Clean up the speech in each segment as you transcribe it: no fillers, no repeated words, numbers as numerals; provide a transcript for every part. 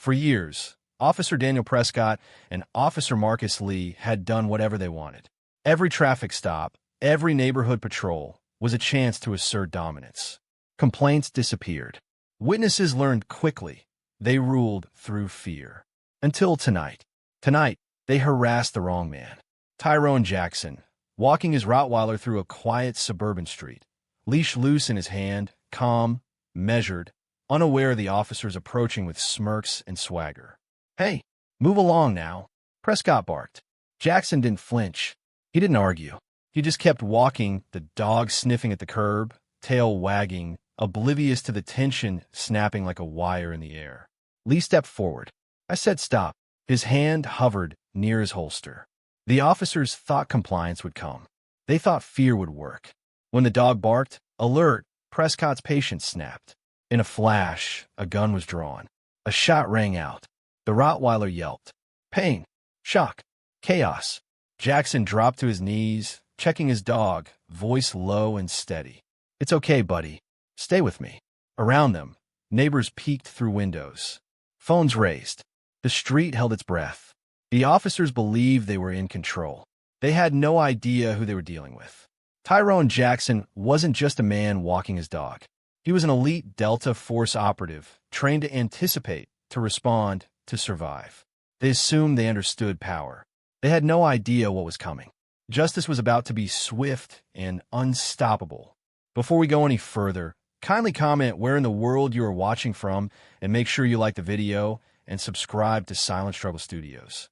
For years, Officer Daniel Prescott and Officer Marcus Lee had done whatever they wanted. Every traffic stop, every neighborhood patrol was a chance to assert dominance. Complaints disappeared. Witnesses learned quickly. They ruled through fear. Until tonight. Tonight, they harassed the wrong man. Tyrone Jackson, walking his Rottweiler through a quiet suburban street, leash loose in his hand, calm, measured, unaware of the officers approaching with smirks and swagger. "Hey, move along now," Prescott barked. Jackson didn't flinch. He didn't argue. He just kept walking, the dog sniffing at the curb, tail wagging, oblivious to the tension snapping like a wire in the air. Lee stepped forward. I said stop. His hand hovered near his holster. The officers thought compliance would come. They thought fear would work. When the dog barked, alert, Prescott's patience snapped. In a flash, a gun was drawn. A shot rang out. The Rottweiler yelped. Pain, shock, chaos. Jackson dropped to his knees, checking his dog, voice low and steady. "It's okay, buddy. Stay with me." Around them, neighbors peeked through windows. Phones raised. The street held its breath. The officers believed they were in control. They had no idea who they were dealing with. Tyrone Jackson wasn't just a man walking his dog. He was an elite Delta Force operative, trained to anticipate, to respond, to survive. They assumed they understood power. They had no idea what was coming. Justice was about to be swift and unstoppable. Before we go any further, kindly comment where in the world you are watching from, and make sure you like the video and subscribe to Silent Struggle Studios.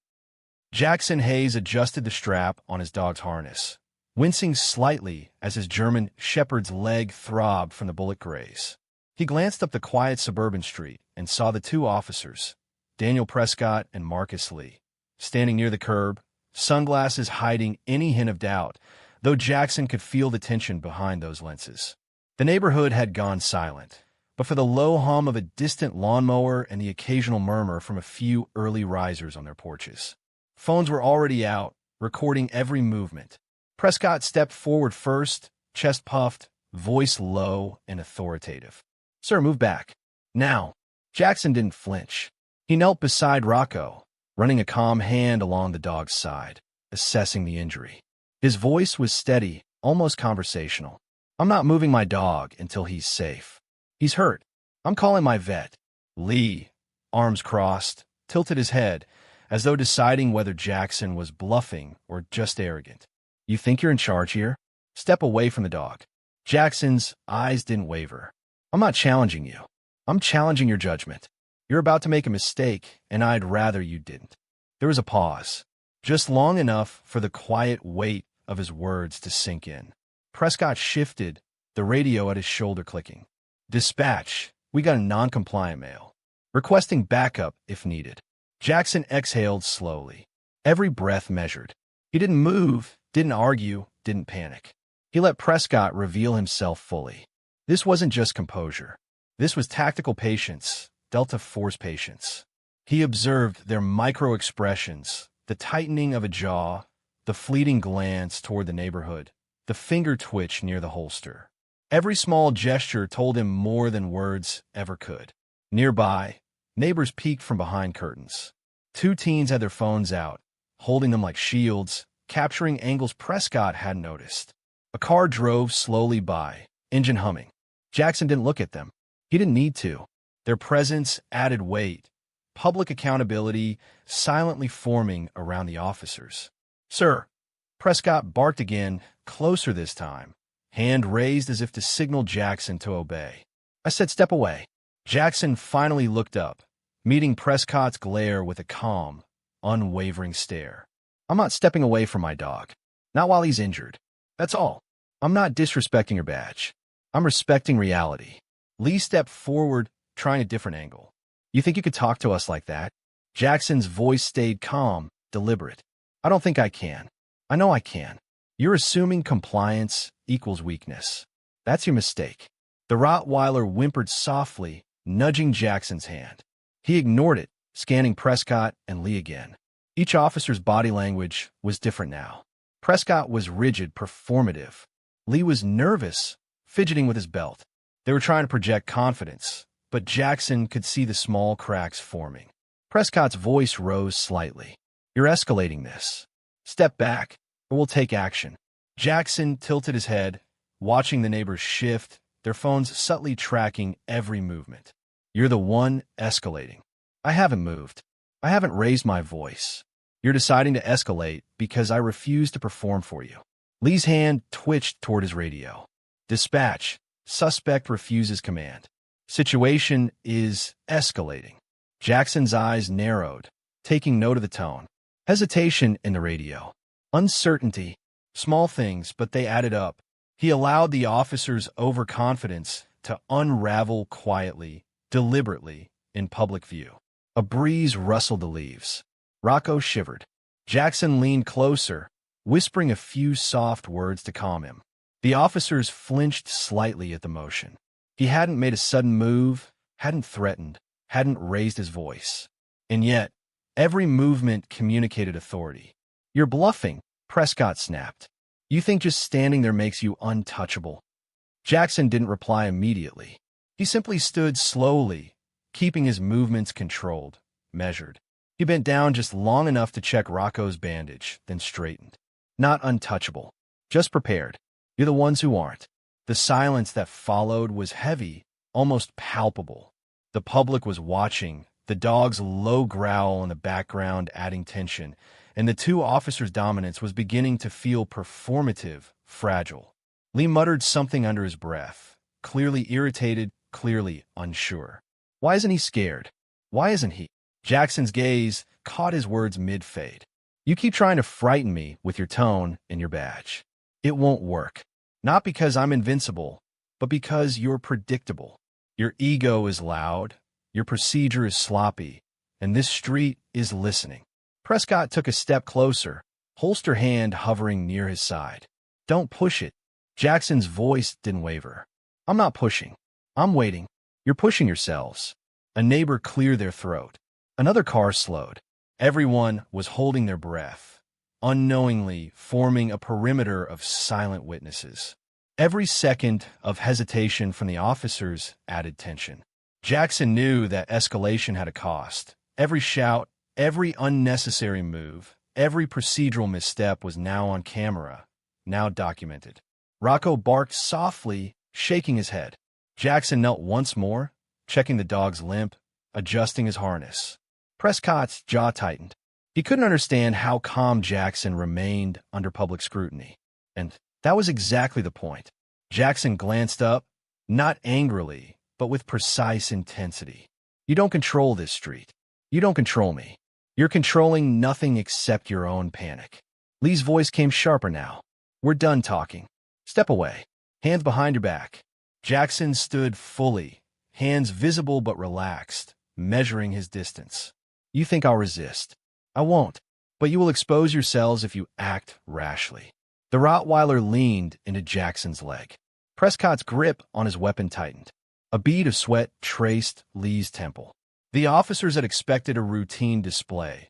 Jackson Hayes adjusted the strap on his dog's harness, wincing slightly as his German shepherd's leg throbbed from the bullet graze. He glanced up the quiet suburban street and saw the two officers, Daniel Prescott and Marcus Lee, standing near the curb, sunglasses hiding any hint of doubt, though Jackson could feel the tension behind those lenses. The neighborhood had gone silent, but for the low hum of a distant lawnmower and the occasional murmur from a few early risers on their porches. Phones were already out, recording every movement. Prescott stepped forward first, chest puffed, voice low and authoritative. "Sir, move back. Now." Jackson didn't flinch. He knelt beside Rocco, running a calm hand along the dog's side, assessing the injury. His voice was steady, almost conversational. "I'm not moving my dog until he's safe. He's hurt. I'm calling my vet." Lee, arms crossed, tilted his head, as though deciding whether Jackson was bluffing or just arrogant. "You think you're in charge here? Step away from the dog." Jackson's eyes didn't waver. "I'm not challenging you. I'm challenging your judgment. You're about to make a mistake, and I'd rather you didn't." There was a pause, just long enough for the quiet weight of his words to sink in. Prescott shifted, the radio at his shoulder clicking. "Dispatch, we got a non-compliant male. Requesting backup if needed." Jackson exhaled slowly, every breath measured. He didn't move, didn't argue, didn't panic. He let Prescott reveal himself fully. This wasn't just composure. This was tactical patience, Delta Force patience. He observed their micro-expressions, the tightening of a jaw, the fleeting glance toward the neighborhood, the finger twitch near the holster. Every small gesture told him more than words ever could. Nearby, neighbors peeked from behind curtains. Two teens had their phones out, holding them like shields, capturing angles Prescott hadn't noticed. A car drove slowly by, engine humming. Jackson didn't look at them. He didn't need to. Their presence added weight, public accountability silently forming around the officers. "Sir," Prescott barked again, closer this time, hand raised as if to signal Jackson to obey. "I said step away." Jackson finally looked up, meeting Prescott's glare with a calm, unwavering stare. "I'm not stepping away from my dog. Not while he's injured. That's all. I'm not disrespecting your badge. I'm respecting reality." Lee stepped forward, trying a different angle. "You think you could talk to us like that?" Jackson's voice stayed calm, deliberate. "I don't think I can. I know I can. You're assuming compliance equals weakness. That's your mistake." The Rottweiler whimpered softly, nudging Jackson's hand. He ignored it, scanning Prescott and Lee again. Each officer's body language was different now. Prescott was rigid, performative. Lee was nervous, fidgeting with his belt. They were trying to project confidence, but Jackson could see the small cracks forming. Prescott's voice rose slightly. You're escalating this. Step back, or we'll take action. Jackson tilted his head, watching the neighbors shift, their phones subtly tracking every movement. You're the one escalating. I haven't moved. I haven't raised my voice. You're deciding to escalate because I refuse to perform for you. Lee's hand twitched toward his radio. Dispatch. Suspect refuses command. Situation is escalating. Jackson's eyes narrowed, taking note of the tone. Hesitation in the radio. Uncertainty. Small things, but they added up. He allowed the officer's overconfidence to unravel quietly, deliberately, in public view. A breeze rustled the leaves. Rocco shivered. Jackson leaned closer, whispering a few soft words to calm him. The officers flinched slightly at the motion. He hadn't made a sudden move, hadn't threatened, hadn't raised his voice. And yet, every movement communicated authority. You're bluffing, Prescott snapped. You think just standing there makes you untouchable? Jackson didn't reply immediately. He simply stood slowly, keeping his movements controlled, measured. He bent down just long enough to check Rocco's bandage, then straightened. Not untouchable, just prepared. You're the ones who aren't. The silence that followed was heavy, almost palpable. The public was watching, the dog's low growl in the background adding tension, and the two officers' dominance was beginning to feel performative, fragile. Lee muttered something under his breath, clearly irritated, clearly unsure. Why isn't he scared? Why isn't he? Jackson's gaze caught his words mid-fade. You keep trying to frighten me with your tone and your badge. It won't work. Not because I'm invincible, but because you're predictable. Your ego is loud, your procedure is sloppy, and this street is listening. Prescott took a step closer, holster hand hovering near his side. Don't push it. Jackson's voice didn't waver. I'm not pushing. I'm waiting. You're pushing yourselves. A neighbor cleared their throat. Another car slowed. Everyone was holding their breath, unknowingly forming a perimeter of silent witnesses. Every second of hesitation from the officers added tension. Jackson knew that escalation had a cost. Every shout, every unnecessary move, every procedural misstep was now on camera, now documented. Rocco barked softly, shaking his head. Jackson knelt once more, checking the dog's limp, adjusting his harness. Prescott's jaw tightened. He couldn't understand how calm Jackson remained under public scrutiny. And that was exactly the point. Jackson glanced up, not angrily, but with precise intensity. You don't control this street. You don't control me. You're controlling nothing except your own panic. Lee's voice came sharper now. We're done talking. Step away. Hands behind your back. Jackson stood fully, hands visible but relaxed, measuring his distance. You think I'll resist? I won't, but you will expose yourselves if you act rashly. The Rottweiler leaned into Jackson's leg. Prescott's grip on his weapon tightened. A bead of sweat traced Lee's temple. The officers had expected a routine display,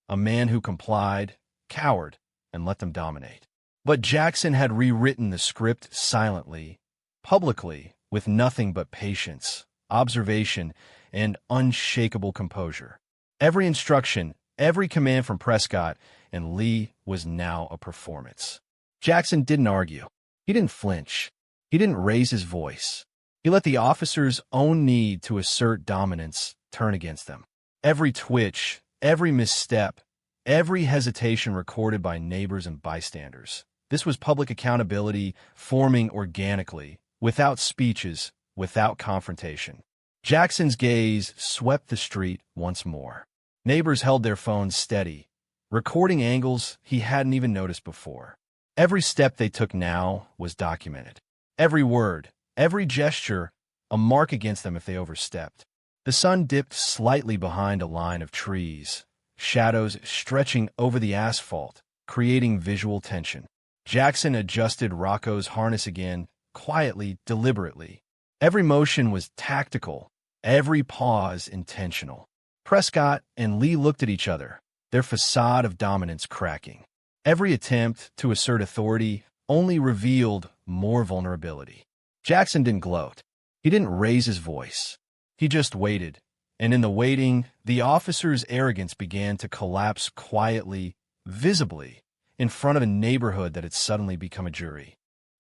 a man who complied, cowered, and let them dominate. But Jackson had rewritten the script silently, publicly, with nothing but patience, observation, and unshakable composure. Every instruction, every command from Prescott and Lee was now a performance. Jackson didn't argue. He didn't flinch. He didn't raise his voice. He let the officer's own need to assert dominance turn against them. Every twitch, every misstep, every hesitation recorded by neighbors and bystanders. This was public accountability forming organically, without speeches, without confrontation. Jackson's gaze swept the street once more. Neighbors held their phones steady, recording angles he hadn't even noticed before. Every step they took now was documented. Every word, every gesture, a mark against them if they overstepped. The sun dipped slightly behind a line of trees, shadows stretching over the asphalt, creating visual tension. Jackson adjusted Rocco's harness again, quietly, deliberately. Every motion was tactical, every pause intentional. Prescott and Lee looked at each other, their facade of dominance cracking. Every attempt to assert authority only revealed more vulnerability. Jackson didn't gloat. He didn't raise his voice. He just waited, And in the waiting, the officer's arrogance began to collapse quietly, visibly, in front of a neighborhood that had suddenly become a jury.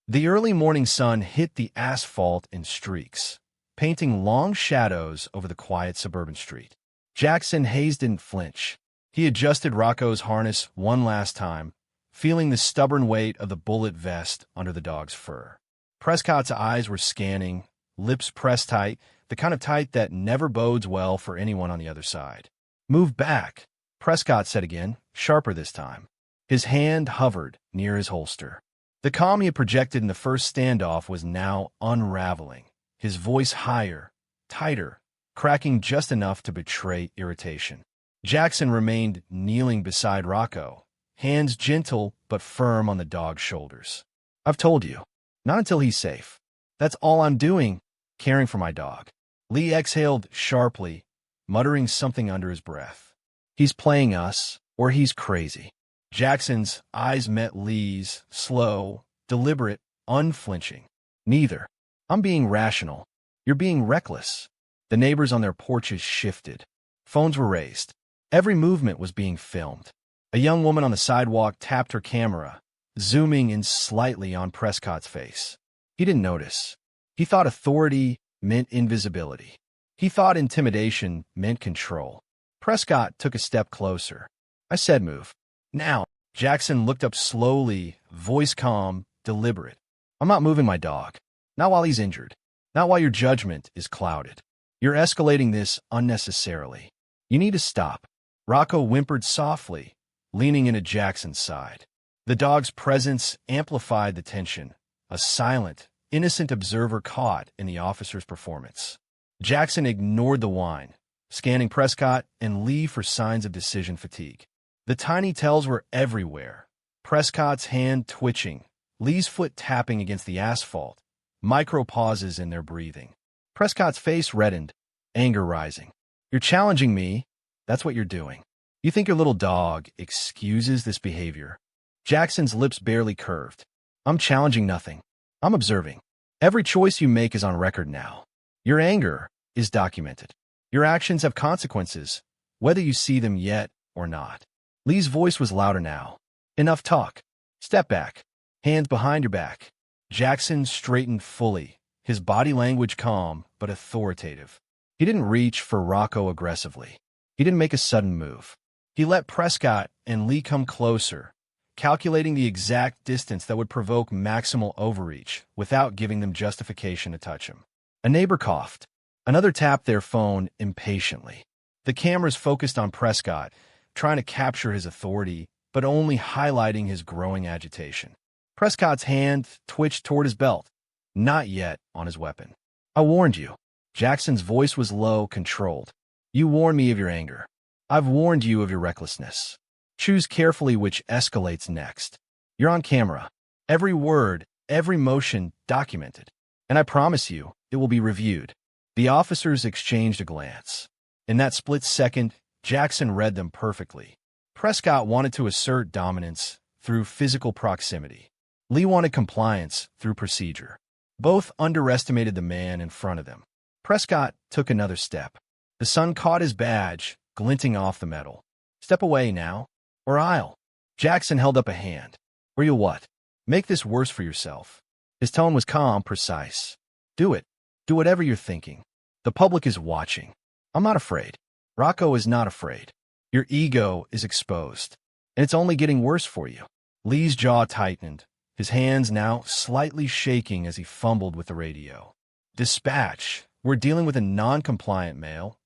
The early morning sun hit the asphalt in streaks, painting long shadows over the quiet suburban street. Jackson Hayes didn't flinch. He adjusted Rocco's harness one last time, feeling the stubborn weight of the bullet vest under the dog's fur. Prescott's eyes were scanning, lips pressed tight, the kind of tight that never bodes well for anyone on the other side. "Move back," Prescott said again, sharper this time. His hand hovered near his holster. The calm he had projected in the first standoff was now unraveling, his voice higher, tighter, cracking just enough to betray irritation. Jackson remained kneeling beside Rocco, hands gentle but firm on the dog's shoulders. "I've told you, not until he's safe. That's all I'm doing, caring for my dog." Lee exhaled sharply, muttering something under his breath. "He's playing us, or he's crazy." Jackson's eyes met Lee's, slow, deliberate, unflinching. "Neither. I'm being rational. You're being reckless." The neighbors on their porches shifted. Phones were raised. Every movement was being filmed. A young woman on the sidewalk tapped her camera, zooming in slightly on Prescott's face. He didn't notice. He thought authority meant invisibility. He thought intimidation meant control. Prescott took a step closer. "I said move. Now." Jackson looked up slowly, voice calm, deliberate. "I'm not moving my dog. Not while he's injured. Not while your judgment is clouded. You're escalating this unnecessarily. You need to stop." Rocco whimpered softly, leaning into Jackson's side. The dog's presence amplified the tension, a silent, innocent observer caught in the officer's performance. Jackson ignored the whine, scanning Prescott and Lee for signs of decision fatigue. The tiny tells were everywhere. Prescott's hand twitching, Lee's foot tapping against the asphalt, micro pauses in their breathing. Prescott's face reddened, anger rising. "You're challenging me. That's what you're doing. You think your little dog excuses this behavior?" Jackson's lips barely curved. "I'm challenging nothing. I'm observing. Every choice you make is on record now. Your anger is documented. Your actions have consequences, whether you see them yet or not." Lee's voice was louder now. "Enough talk. Step back. Hands behind your back." Jackson straightened fully, his body language calm but authoritative. He didn't reach for Rocco aggressively. He didn't make a sudden move. He let Prescott and Lee come closer, calculating the exact distance that would provoke maximal overreach without giving them justification to touch him. A neighbor coughed. Another tapped their phone impatiently. The cameras focused on Prescott, trying to capture his authority, but only highlighting his growing agitation. Prescott's hand twitched toward his belt, not yet on his weapon. "I warned you." Jackson's voice was low, controlled. "You warned me of your anger. I've warned you of your recklessness. Choose carefully which escalates next. You're on camera. Every word, every motion documented. And I promise you, it will be reviewed." The officers exchanged a glance. In that split second, Jackson read them perfectly. Prescott wanted to assert dominance through physical proximity. Lee wanted compliance through procedure. Both underestimated the man in front of them. Prescott took another step. The sun caught his badge, glinting off the metal. "Step away now, or I'll." Jackson held up a hand. "Or you'll what? Make this worse for yourself." His tone was calm, precise. "Do it. Do whatever you're thinking. The public is watching. I'm not afraid. Rocco is not afraid. Your ego is exposed, and it's only getting worse for you." Lee's jaw tightened, his hands now slightly shaking as he fumbled with the radio. "Dispatch. We're dealing with a non-compliant male,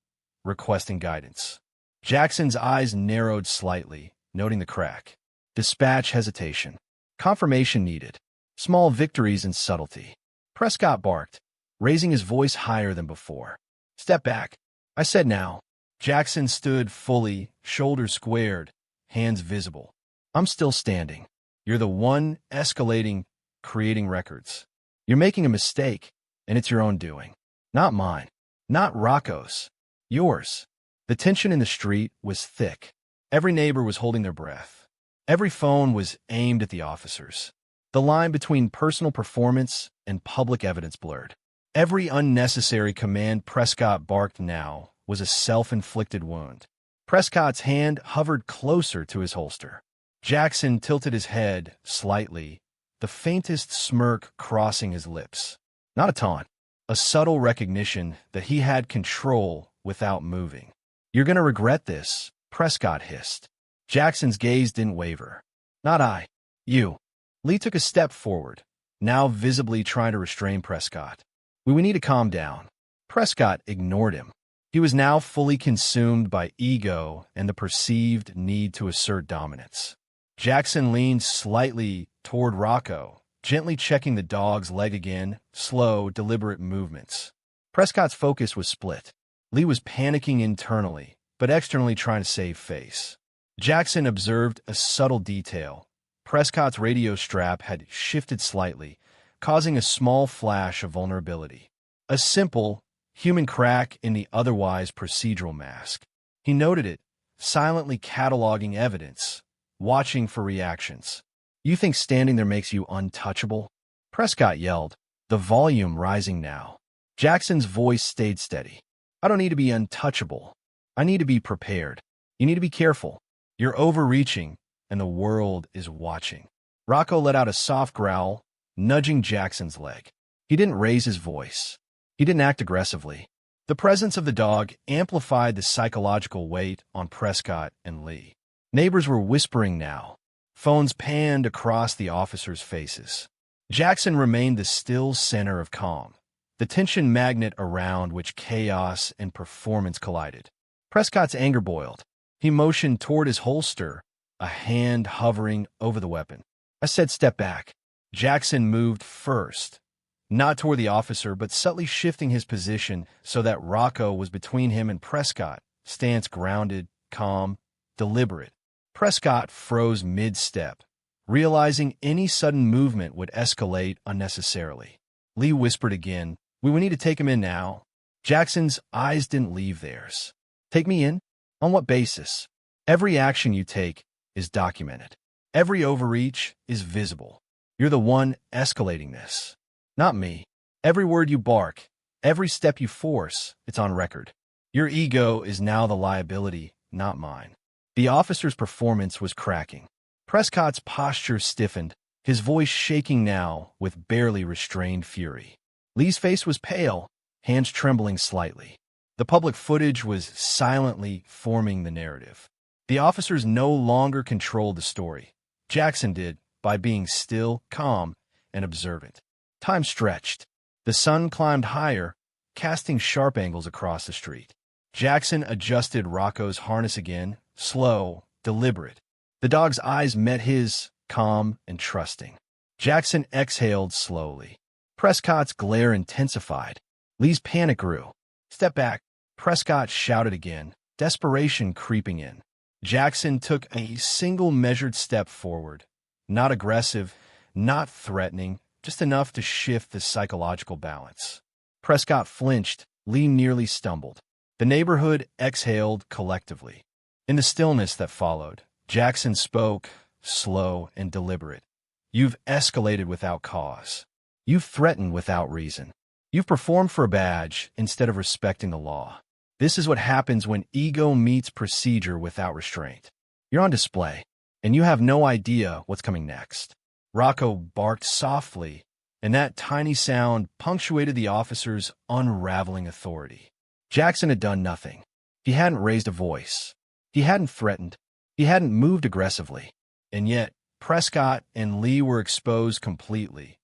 requesting guidance." Jackson's eyes narrowed slightly, noting the crack. Dispatch hesitation. Confirmation needed. Small victories in subtlety. Prescott barked, raising his voice higher than before. "Step back. I said now." Jackson stood fully, shoulders squared, hands visible. "I'm still standing. You're the one escalating, creating records. You're making a mistake, and it's your own doing. Not mine. Not Rocco's. Yours." The tension in the street was thick. Every neighbor was holding their breath. Every phone was aimed at the officers. The line between personal performance and public evidence blurred. Every unnecessary command Prescott barked now was a self-inflicted wound. Prescott's hand hovered closer to his holster. Jackson tilted his head slightly, the faintest smirk crossing his lips. Not a taunt, a subtle recognition that he had control without moving. "You're going to regret this," Prescott hissed. Jackson's gaze didn't waver. "Not I. You." Lee took a step forward, now visibly trying to restrain Prescott. We need to calm down." Prescott ignored him. He was now fully consumed by ego and the perceived need to assert dominance. Jackson leaned slightly toward Rocco, gently checking the dog's leg again, slow, deliberate movements. Prescott's focus was split. Lee was panicking internally, but externally trying to save face. Jackson observed a subtle detail. Prescott's radio strap had shifted slightly, causing a small flash of vulnerability. A simple, human crack in the otherwise procedural mask. He noted it, silently cataloging evidence, watching for reactions. "You think standing there makes you untouchable?" Prescott yelled, the volume rising now. Jackson's voice stayed steady. "I don't need to be untouchable. I need to be prepared. You need to be careful. You're overreaching, and the world is watching." Rocco let out a soft growl, nudging Jackson's leg. He didn't raise his voice. He didn't act aggressively. The presence of the dog amplified the psychological weight on Prescott and Lee. Neighbors were whispering now. Phones panned across the officers' faces. Jackson remained the still center of calm, the tension magnet around which chaos and performance collided. Prescott's anger boiled. He motioned toward his holster, a hand hovering over the weapon. "I said step back." Jackson moved first, not toward the officer, but subtly shifting his position so that Rocco was between him and Prescott, stance grounded, calm, deliberate. Prescott froze mid-step, realizing any sudden movement would escalate unnecessarily. Lee whispered again, We need to take him in now." Jackson's eyes didn't leave theirs. "Take me in? On what basis?" "Every action you take is documented. Every overreach is visible. You're the one escalating this, not me. Every word you bark, every step you force, it's on record. Your ego is now the liability, not mine." The officer's performance was cracking. Prescott's posture stiffened, his voice shaking now with barely restrained fury. Lee's face was pale, hands trembling slightly. The public footage was silently forming the narrative. The officers no longer controlled the story. Jackson did, by being still, calm, and observant. Time stretched. The sun climbed higher, casting sharp angles across the street. Jackson adjusted Rocco's harness again, slow, deliberate. The dog's eyes met his, calm and trusting. Jackson exhaled slowly. Prescott's glare intensified. Lee's panic grew. "Step back," Prescott shouted again, desperation creeping in. Jackson took a single measured step forward. Not aggressive, not threatening, just enough to shift the psychological balance. Prescott flinched, Lee nearly stumbled. The neighborhood exhaled collectively. In the stillness that followed, Jackson spoke, slow and deliberate. "You've escalated without cause. You've threatened without reason. You've performed for a badge instead of respecting the law. This is what happens when ego meets procedure without restraint. You're on display, and you have no idea what's coming next." Rocco barked softly, and that tiny sound punctuated the officer's unraveling authority. Jackson had done nothing. He hadn't raised a voice. He hadn't threatened. He hadn't moved aggressively. And yet, Prescott and Lee were exposed completely.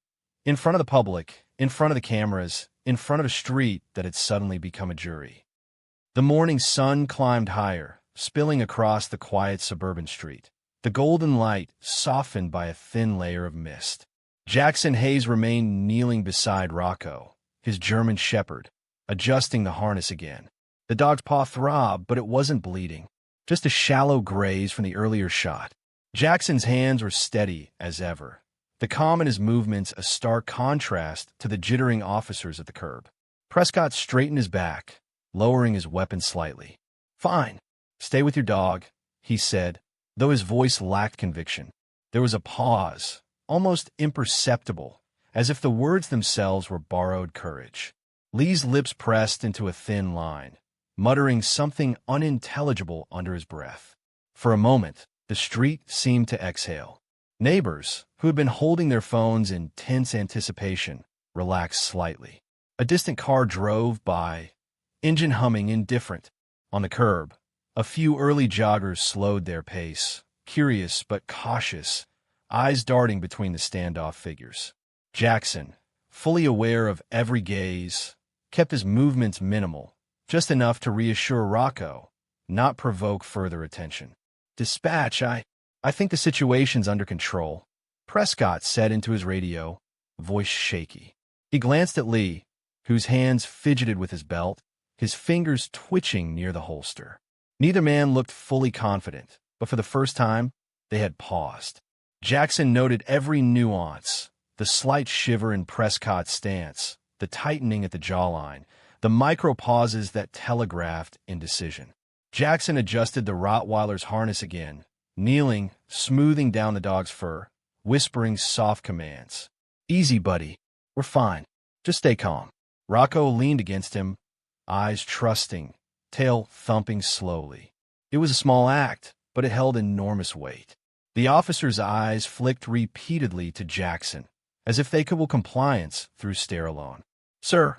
In front of the public, in front of the cameras, in front of a street that had suddenly become a jury. The morning sun climbed higher, spilling across the quiet suburban street. The golden light softened by a thin layer of mist. Jackson Hayes remained kneeling beside Rocco, his German shepherd, adjusting the harness again. The dog's paw throbbed, but it wasn't bleeding. Just a shallow graze from the earlier shot. Jackson's hands were steady as ever, the calm in his movements a stark contrast to the jittering officers at the curb. Prescott straightened his back, lowering his weapon slightly. "Fine. Stay with your dog," he said, though his voice lacked conviction. There was a pause, almost imperceptible, as if the words themselves were borrowed courage. Lee's lips pressed into a thin line. muttering something unintelligible under his breath. For a moment, the street seemed to exhale. Neighbors, who had been holding their phones in tense anticipation, relaxed slightly. A distant car drove by, engine humming indifferent. On the curb, a few early joggers slowed their pace, curious but cautious, eyes darting between the standoff figures. Jackson, fully aware of every gaze, kept his movements minimal, just enough to reassure Rocco, not provoke further attention. "Dispatch, I think the situation's under control," Prescott said into his radio, voice shaky. He glanced at Lee, whose hands fidgeted with his belt, his fingers twitching near the holster. Neither man looked fully confident, but for the first time, they had paused. Jackson noted every nuance, the slight shiver in Prescott's stance, the tightening at the jawline, the micro-pauses that telegraphed indecision. Jackson adjusted the Rottweiler's harness again, kneeling, smoothing down the dog's fur, whispering soft commands. "Easy, buddy. We're fine. Just stay calm." Rocco leaned against him, eyes trusting, tail thumping slowly. It was a small act, but it held enormous weight. The officer's eyes flicked repeatedly to Jackson, as if they could will compliance through stare alone. "Sir,"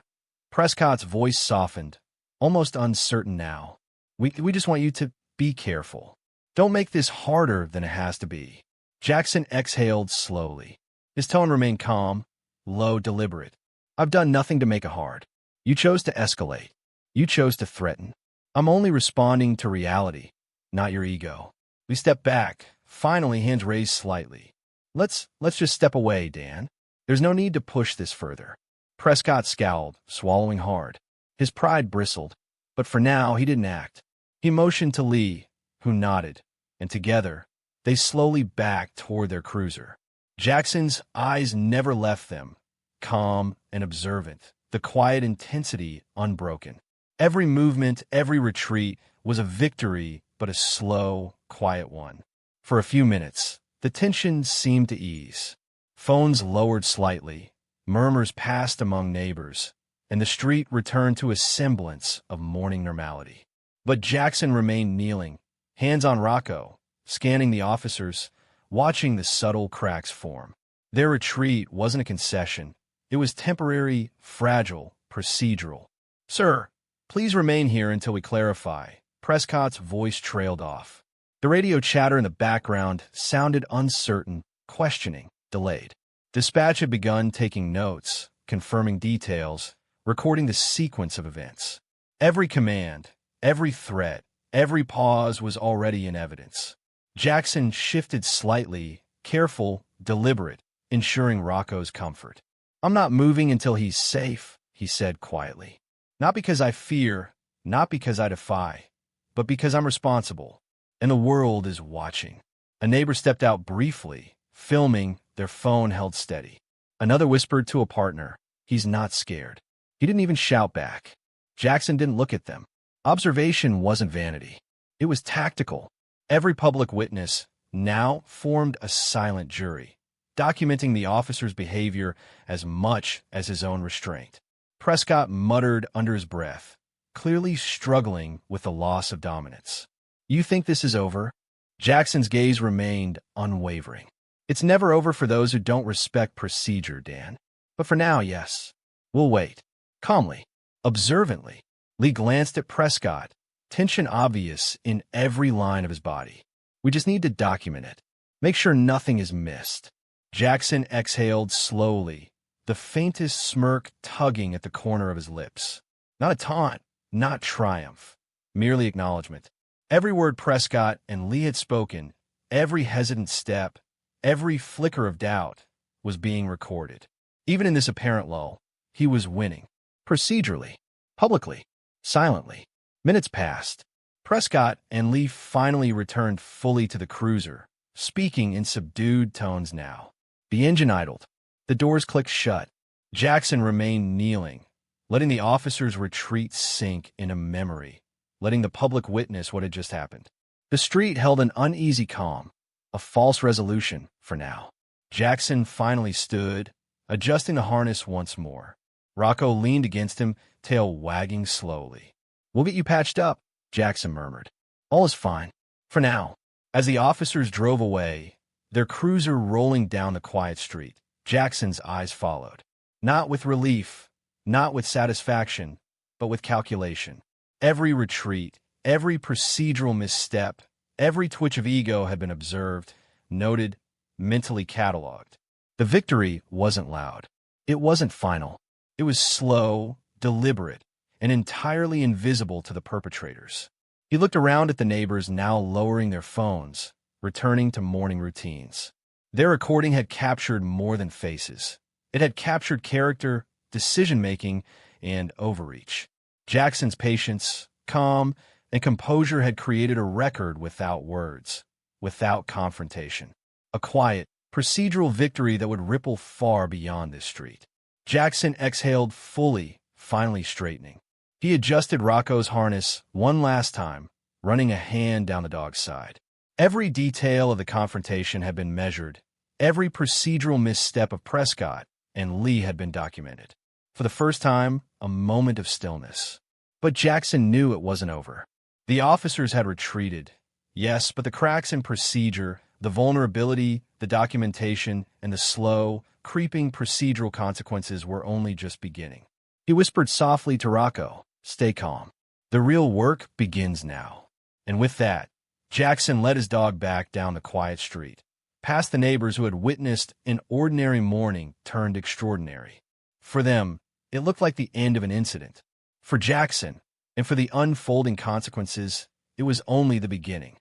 Prescott's voice softened, almost uncertain now. We just want you to be careful. Don't make this harder than it has to be." Jackson exhaled slowly. His tone remained calm, low, deliberate. "I've done nothing to make it hard. You chose to escalate. You chose to threaten. I'm only responding to reality, not your ego." We stepped back, finally hands raised slightly. Let's just step away, Dan. There's no need to push this further." Prescott scowled, swallowing hard. His pride bristled, but for now he didn't act. He motioned to Lee, who nodded, and together, they slowly backed toward their cruiser. Jackson's eyes never left them, calm and observant, the quiet intensity unbroken. Every movement, every retreat was a victory, but a slow, quiet one. For a few minutes, the tension seemed to ease. Phones lowered slightly, murmurs passed among neighbors, and the street returned to a semblance of morning normality. But Jackson remained kneeling, hands on Rocco, scanning the officers, watching the subtle cracks form. Their retreat wasn't a concession. It was temporary, fragile, procedural. "Sir, please remain here until we clarify." Prescott's voice trailed off. The radio chatter in the background sounded uncertain, questioning, delayed. Dispatch had begun taking notes, confirming details, recording the sequence of events. Every command, every threat, every pause was already in evidence. Jackson shifted slightly, careful, deliberate, ensuring Rocco's comfort. "I'm not moving until he's safe," he said quietly. "Not because I fear, not because I defy, but because I'm responsible, and the world is watching." A neighbor stepped out briefly, filming, their phone held steady. Another whispered to a partner, "He's not scared." He didn't even shout back. Jackson didn't look at them. Observation wasn't vanity. It was tactical. Every public witness now formed a silent jury, documenting the officer's behavior as much as his own restraint. Prescott muttered under his breath, clearly struggling with the loss of dominance. "You think this is over?" Jackson's gaze remained unwavering. "It's never over for those who don't respect procedure, Dan. But for now, yes. We'll wait." Calmly, observantly, Lee glanced at Prescott, tension obvious in every line of his body. "We just need to document it. Make sure nothing is missed." Jackson exhaled slowly, the faintest smirk tugging at the corner of his lips. Not a taunt, not triumph, merely acknowledgement. Every word Prescott and Lee had spoken, every hesitant step, every flicker of doubt, was being recorded. Even in this apparent lull, he was winning. Procedurally, publicly, silently. Minutes passed. Prescott and Lee finally returned fully to the cruiser, speaking in subdued tones now. The engine idled. The doors clicked shut. Jackson remained kneeling, letting the officers' retreat sink into memory, letting the public witness what had just happened. The street held an uneasy calm, a false resolution for now. Jackson finally stood, adjusting the harness once more. Rocco leaned against him, tail wagging slowly. "We'll get you patched up," Jackson murmured. "All is fine. For now." As the officers drove away, their cruiser rolling down the quiet street, Jackson's eyes followed. Not with relief, not with satisfaction, but with calculation. Every retreat, every procedural misstep, every twitch of ego had been observed, noted, mentally catalogued. The victory wasn't loud. It wasn't final. It was slow, deliberate, and entirely invisible to the perpetrators. He looked around at the neighbors now lowering their phones, returning to morning routines. Their recording had captured more than faces. It had captured character, decision-making, and overreach. Jackson's patience, calm, and composure had created a record without words, without confrontation. A quiet, procedural victory that would ripple far beyond this street. Jackson exhaled fully, finally straightening. He adjusted Rocco's harness one last time, running a hand down the dog's side. Every detail of the confrontation had been measured. Every procedural misstep of Prescott and Lee had been documented. For the first time, a moment of stillness. But Jackson knew it wasn't over. The officers had retreated. Yes, but the cracks in procedure, the vulnerability, the documentation, and the slow, creeping procedural consequences were only just beginning. He whispered softly to Rocco, "Stay calm. The real work begins now." And with that, Jackson led his dog back down the quiet street, past the neighbors who had witnessed an ordinary morning turned extraordinary. For them, it looked like the end of an incident. For Jackson, and for the unfolding consequences, it was only the beginning.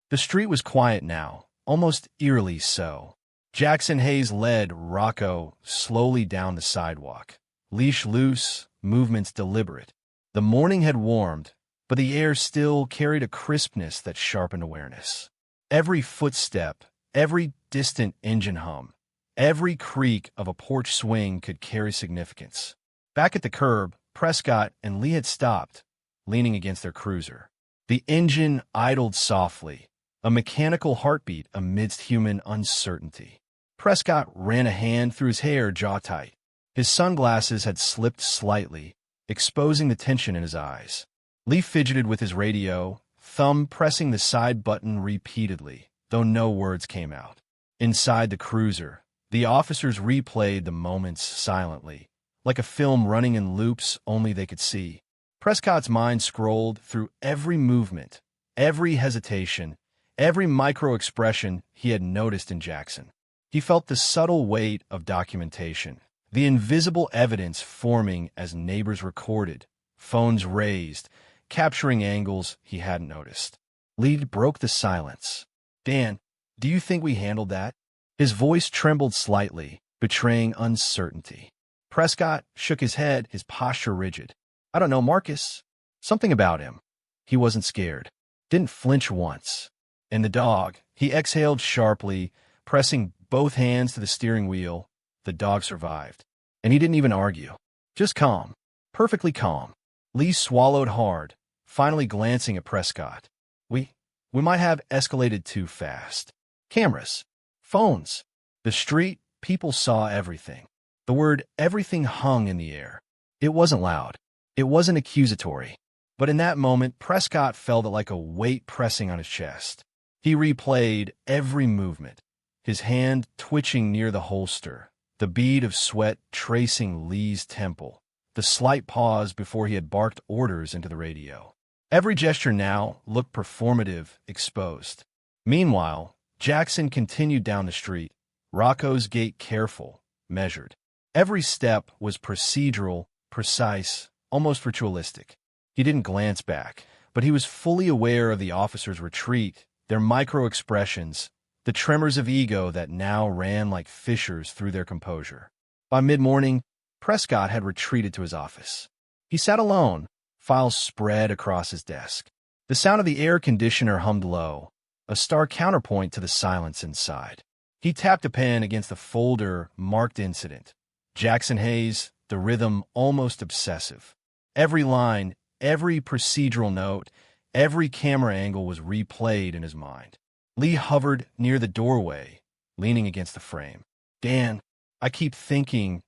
The street was quiet now, almost eerily so. Jackson Hayes led Rocco slowly down the sidewalk, leash loose, movements deliberate. The morning had warmed, but the air still carried a crispness that sharpened awareness. Every footstep, every distant engine hum, every creak of a porch swing could carry significance. Back at the curb, Prescott and Lee had stopped, leaning against their cruiser. The engine idled softly, a mechanical heartbeat amidst human uncertainty. Prescott ran a hand through his hair jaw tight. His sunglasses had slipped slightly, exposing the tension in his eyes. Lee fidgeted with his radio, thumb pressing the side button repeatedly, though no words came out. Inside the cruiser, the officers replayed the moments silently, like a film running in loops only they could see. Prescott's mind scrolled through every movement, every hesitation, every micro-expression he had noticed in Jackson. He felt the subtle weight of documentation, the invisible evidence forming as neighbors recorded, phones raised, capturing angles he hadn't noticed. Lee broke the silence. "Dan, do you think we handled that?" His voice trembled slightly, betraying uncertainty. Prescott shook his head, his posture rigid. "I don't know, Marcus. Something about him. He wasn't scared. Didn't flinch once." And the dog, he exhaled sharply, pressing both hands to the steering wheel. The dog survived. And he didn't even argue. Just calm. Perfectly calm. Lee swallowed hard, finally glancing at Prescott. We might have escalated too fast. Cameras. Phones. The street, people saw everything. The word everything hung in the air. It wasn't loud. It wasn't accusatory. But in that moment, Prescott felt it like a weight pressing on his chest. He replayed every movement, his hand twitching near the holster, the bead of sweat tracing Lee's temple, the slight pause before he had barked orders into the radio. Every gesture now looked performative, exposed. Meanwhile, Jackson continued down the street, Rocco's gait careful, measured. Every step was procedural, precise, almost ritualistic. He didn't glance back, but he was fully aware of the officer's retreat, their micro-expressions, the tremors of ego that now ran like fissures through their composure. By mid-morning, Prescott had retreated to his office. He sat alone, files spread across his desk. The sound of the air conditioner hummed low, a stark counterpoint to the silence inside. He tapped a pen against the folder marked incident. Jackson Hayes, the rhythm almost obsessive. Every line, every procedural note, every camera angle was replayed in his mind. Lee hovered near the doorway, leaning against the frame. "Dan, I keep thinking,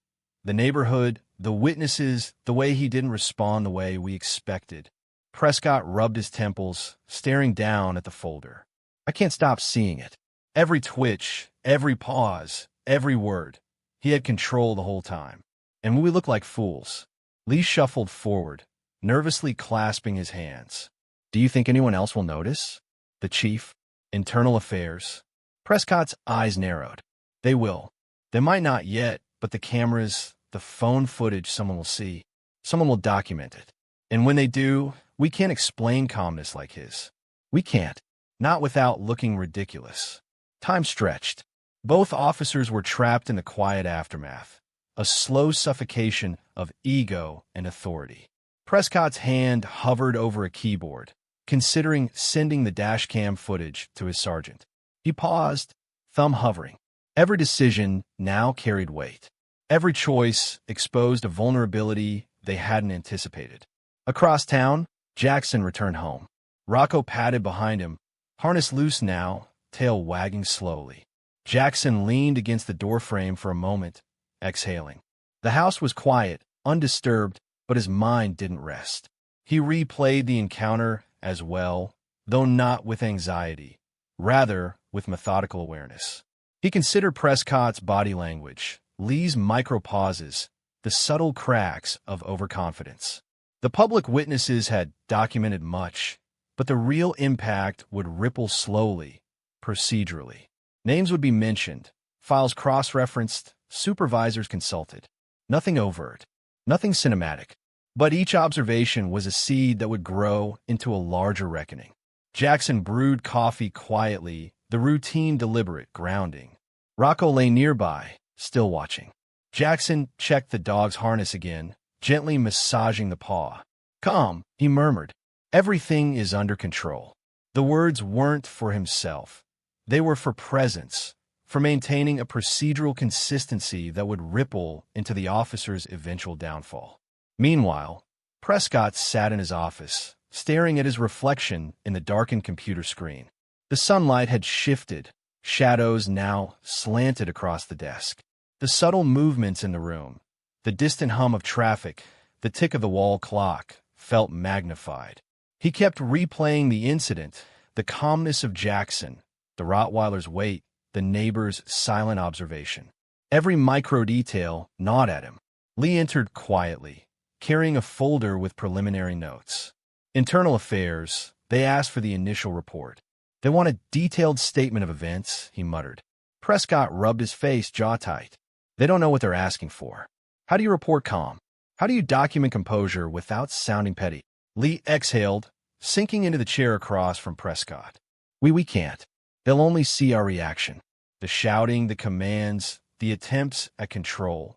the neighborhood, the witnesses, the way he didn't respond the way we expected. Prescott rubbed his temples, staring down at the folder. I can't stop seeing it. Every twitch, every pause, every word. He had control the whole time. And we look like fools. Lee shuffled forward, nervously clasping his hands. Do you think anyone else will notice? The chief? Internal affairs? Prescott's eyes narrowed. They will. They might not yet, but the cameras, the phone footage, someone will see. Someone will document it. And when they do, we can't explain calmness like his. We can't. Not without looking ridiculous. Time stretched. Both officers were trapped in the quiet aftermath. A slow suffocation of ego and authority. Prescott's hand hovered over a keyboard, considering sending the dashcam footage to his sergeant. He paused, thumb hovering. Every decision now carried weight. Every choice exposed a vulnerability they hadn't anticipated. Across town, Jackson returned home. Rocco padded behind him, harness loose now, tail wagging slowly. Jackson leaned against the doorframe for a moment, exhaling. The house was quiet, undisturbed, but his mind didn't rest. He replayed the encounter as well, though not with anxiety, rather with methodical awareness. He considered Prescott's body language, Lee's micro-pauses, the subtle cracks of overconfidence. The public witnesses had documented much, but the real impact would ripple slowly, procedurally. Names would be mentioned, files cross-referenced, supervisors consulted. Nothing overt, nothing cinematic, but each observation was a seed that would grow into a larger reckoning. Jackson brewed coffee quietly, the routine deliberate, grounding. Rocco lay nearby, still watching. Jackson checked the dog's harness again, gently massaging the paw. Calm, he murmured. Everything is under control. The words weren't for himself. They were for presence, for maintaining a procedural consistency that would ripple into the officer's eventual downfall. Meanwhile, Prescott sat in his office, staring at his reflection in the darkened computer screen. The sunlight had shifted, shadows now slanted across the desk. The subtle movements in the room, the distant hum of traffic, the tick of the wall clock, felt magnified. He kept replaying the incident, the calmness of Jackson, the Rottweiler's wait, the neighbor's silent observation. Every micro-detail gnawed at him. Lee entered quietly, carrying a folder with preliminary notes. Internal affairs, they asked for the initial report. They want a detailed statement of events, he muttered. Prescott rubbed his face, jaw tight. They don't know what they're asking for. How do you report calm? How do you document composure without sounding petty? Lee exhaled, sinking into the chair across from Prescott. We can't. They'll only see our reaction. The shouting, the commands, the attempts at control.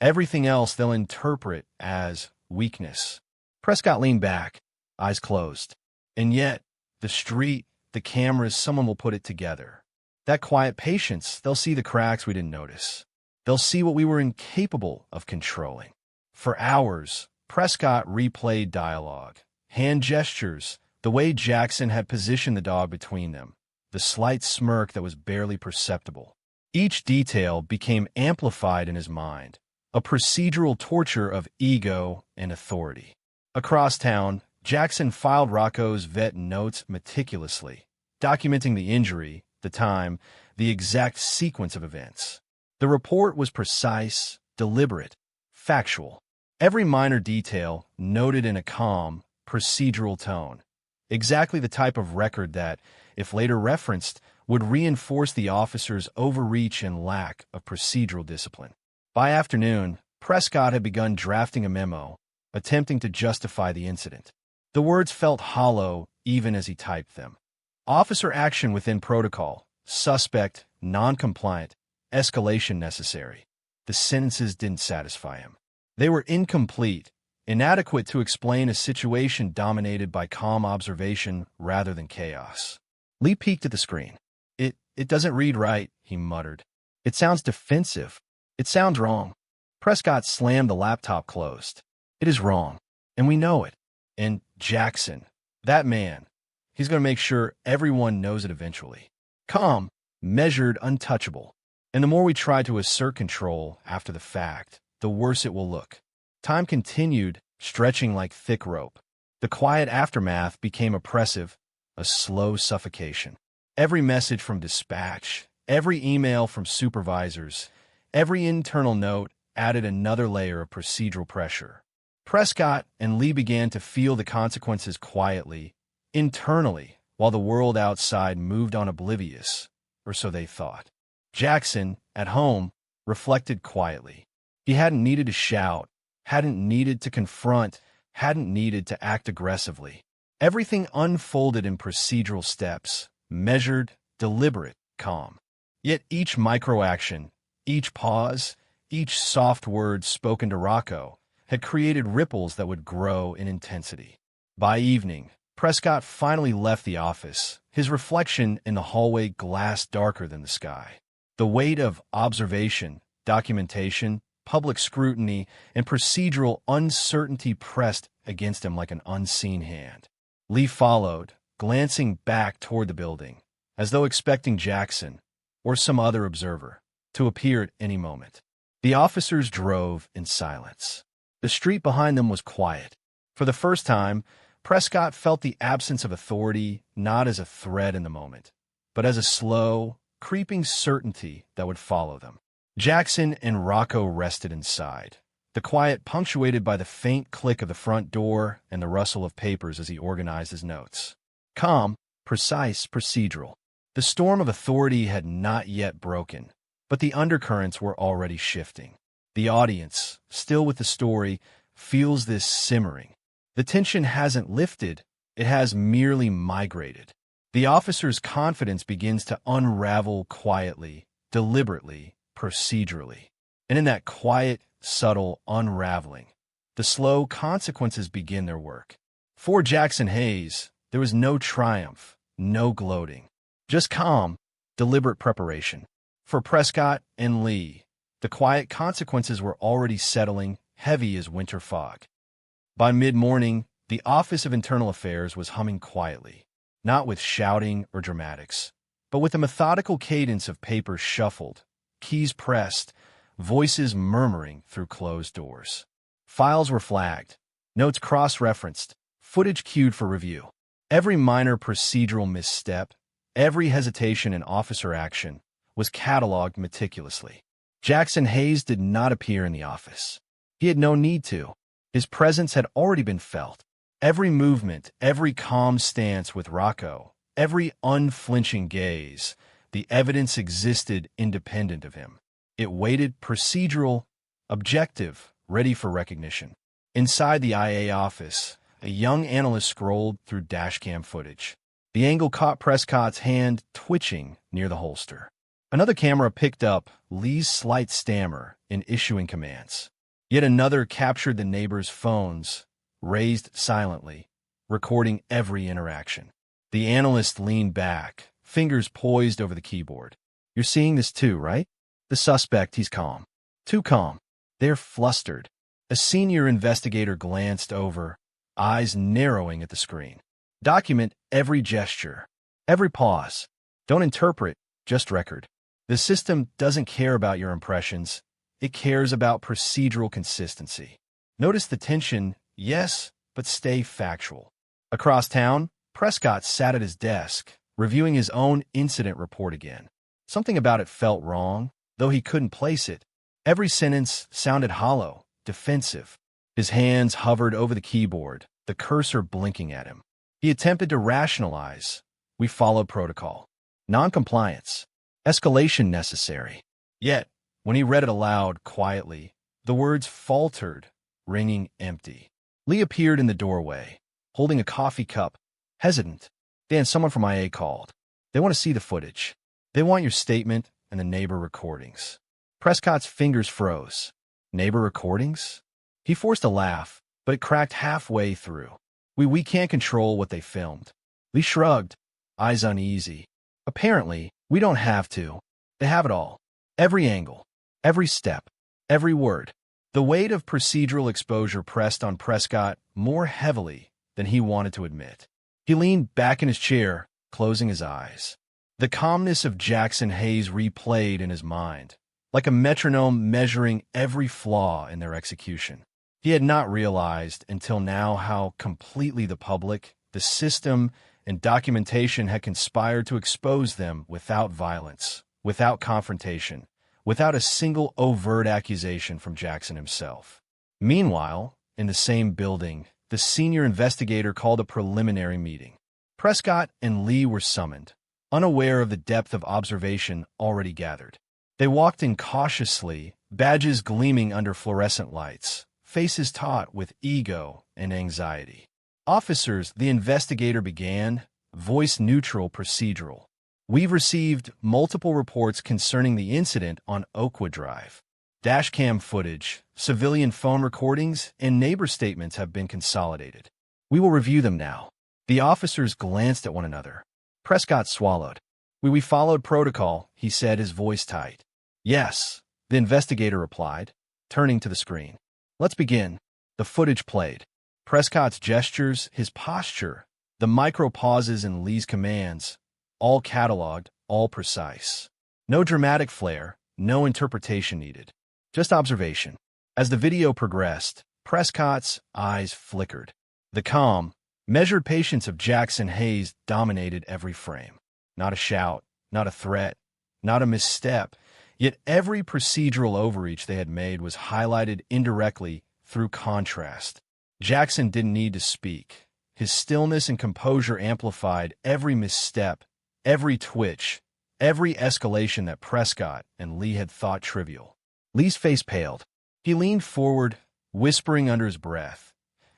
Everything else they'll interpret as weakness. Prescott leaned back, eyes closed. And yet, the street, the cameras, someone will put it together. That quiet patience, they'll see the cracks we didn't notice. They'll see what we were incapable of controlling. For hours, Prescott replayed dialogue, hand gestures, the way Jackson had positioned the dog between them, the slight smirk that was barely perceptible. Each detail became amplified in his mind, a procedural torture of ego and authority. Across town, Jackson filed Rocco's vet notes meticulously, documenting the injury, the time, the exact sequence of events. The report was precise, deliberate, factual. Every minor detail noted in a calm, procedural tone. Exactly the type of record that, if later referenced, would reinforce the officer's overreach and lack of procedural discipline. By afternoon, Prescott had begun drafting a memo, attempting to justify the incident. The words felt hollow even as he typed them. Officer action within protocol, suspect, non-compliant, escalation necessary. The sentences didn't satisfy him. They were incomplete, inadequate to explain a situation dominated by calm observation rather than chaos. Lee peeked at the screen. It doesn't read right, he muttered. It sounds defensive. It sounds wrong. Prescott slammed the laptop closed. It is wrong, and we know it. And Jackson, that man, he's going to make sure everyone knows it eventually. Calm, measured, untouchable. And the more we try to assert control after the fact, the worse it will look. Time continued, stretching like thick rope. The quiet aftermath became oppressive, a slow suffocation. Every message from dispatch, every email from supervisors, every internal note added another layer of procedural pressure. Prescott and Lee began to feel the consequences quietly, internally, while the world outside moved on oblivious, or so they thought. Jackson, at home, reflected quietly. He hadn't needed to shout, hadn't needed to confront, hadn't needed to act aggressively. Everything unfolded in procedural steps, measured, deliberate, calm. Yet each microaction, each pause, each soft word spoken to Rocco had created ripples that would grow in intensity. By evening, Prescott finally left the office, his reflection in the hallway glass darker than the sky. The weight of observation, documentation, public scrutiny, and procedural uncertainty pressed against him like an unseen hand. Lee followed, glancing back toward the building, as though expecting Jackson, or some other observer, to appear at any moment. The officers drove in silence. The street behind them was quiet. For the first time, Prescott felt the absence of authority not as a threat in the moment, but as a slow, creeping certainty that would follow them. Jackson and Rocco rested inside, the quiet punctuated by the faint click of the front door and the rustle of papers as he organized his notes. Calm, precise, procedural. The storm of authority had not yet broken, but the undercurrents were already shifting. The audience, still with the story, feels this simmering. The tension hasn't lifted, it has merely migrated. The officer's confidence begins to unravel quietly, deliberately, procedurally. And in that quiet, subtle unraveling, the slow consequences begin their work. For Jackson Hayes, there was no triumph, no gloating, just calm, deliberate preparation. For Prescott and Lee, the quiet consequences were already settling, heavy as winter fog. By mid-morning, the Office of Internal Affairs was humming quietly, not with shouting or dramatics, but with a methodical cadence of papers shuffled, keys pressed, voices murmuring through closed doors. Files were flagged, notes cross-referenced, footage queued for review. Every minor procedural misstep, every hesitation in officer action was cataloged meticulously. Jackson Hayes did not appear in the office. He had no need to. His presence had already been felt. Every movement, every calm stance with Rocco, every unflinching gaze, the evidence existed independent of him. It waited, procedural, objective, ready for recognition. Inside the IA office, a young analyst scrolled through dashcam footage. The angle caught Prescott's hand twitching near the holster. Another camera picked up Lee's slight stammer in issuing commands. Yet another captured the neighbors' phones, raised silently, recording every interaction. The analyst leaned back, fingers poised over the keyboard. You're seeing this too, right? The suspect, he's calm. Too calm. They're flustered. A senior investigator glanced over, eyes narrowing at the screen. Document every gesture, every pause. Don't interpret, just record. The system doesn't care about your impressions. It cares about procedural consistency. Notice the tension, yes, but stay factual. Across town, Prescott sat at his desk, reviewing his own incident report again. Something about it felt wrong, though he couldn't place it. Every sentence sounded hollow, defensive. His hands hovered over the keyboard, the cursor blinking at him. He attempted to rationalize. We followed protocol. Non-compliance. Escalation necessary. Yet, when he read it aloud quietly, the words faltered, ringing empty. Lee appeared in the doorway, holding a coffee cup, hesitant. Dan, someone from IA called. They want to see the footage. They want your statement and the neighbor recordings. Prescott's fingers froze. Neighbor recordings? He forced a laugh, but it cracked halfway through. We can't control what they filmed. Lee shrugged, eyes uneasy. Apparently, we don't have to. They have it all. Every angle, every step, every word. The weight of procedural exposure pressed on Prescott more heavily than he wanted to admit. He leaned back in his chair, closing his eyes. The calmness of Jackson Hayes replayed in his mind, like a metronome measuring every flaw in their execution. He had not realized until now how completely the public, the system, and documentation had conspired to expose them without violence, without confrontation, without a single overt accusation from Jackson himself. Meanwhile, in the same building, the senior investigator called a preliminary meeting. Prescott and Lee were summoned, unaware of the depth of observation already gathered. They walked in cautiously, badges gleaming under fluorescent lights, faces taut with ego and anxiety. "Officers," the investigator began, voice neutral, procedural. "We've received multiple reports concerning the incident on Oakwood Drive. Dashcam footage, civilian phone recordings, and neighbor statements have been consolidated. We will review them now." The officers glanced at one another. Prescott swallowed. We followed protocol," he said, his voice tight. "Yes," the investigator replied, turning to the screen. "Let's begin." The footage played. Prescott's gestures, his posture, the micro pauses in Lee's commands, all cataloged, all precise. No dramatic flair, no interpretation needed. Just observation. As the video progressed, Prescott's eyes flickered. The calm, measured patience of Jackson Hayes dominated every frame. Not a shout, not a threat, not a misstep, yet every procedural overreach they had made was highlighted indirectly through contrast. Jackson didn't need to speak. His stillness and composure amplified every misstep, every twitch, every escalation that Prescott and Lee had thought trivial. Lee's face paled. He leaned forward, whispering under his breath,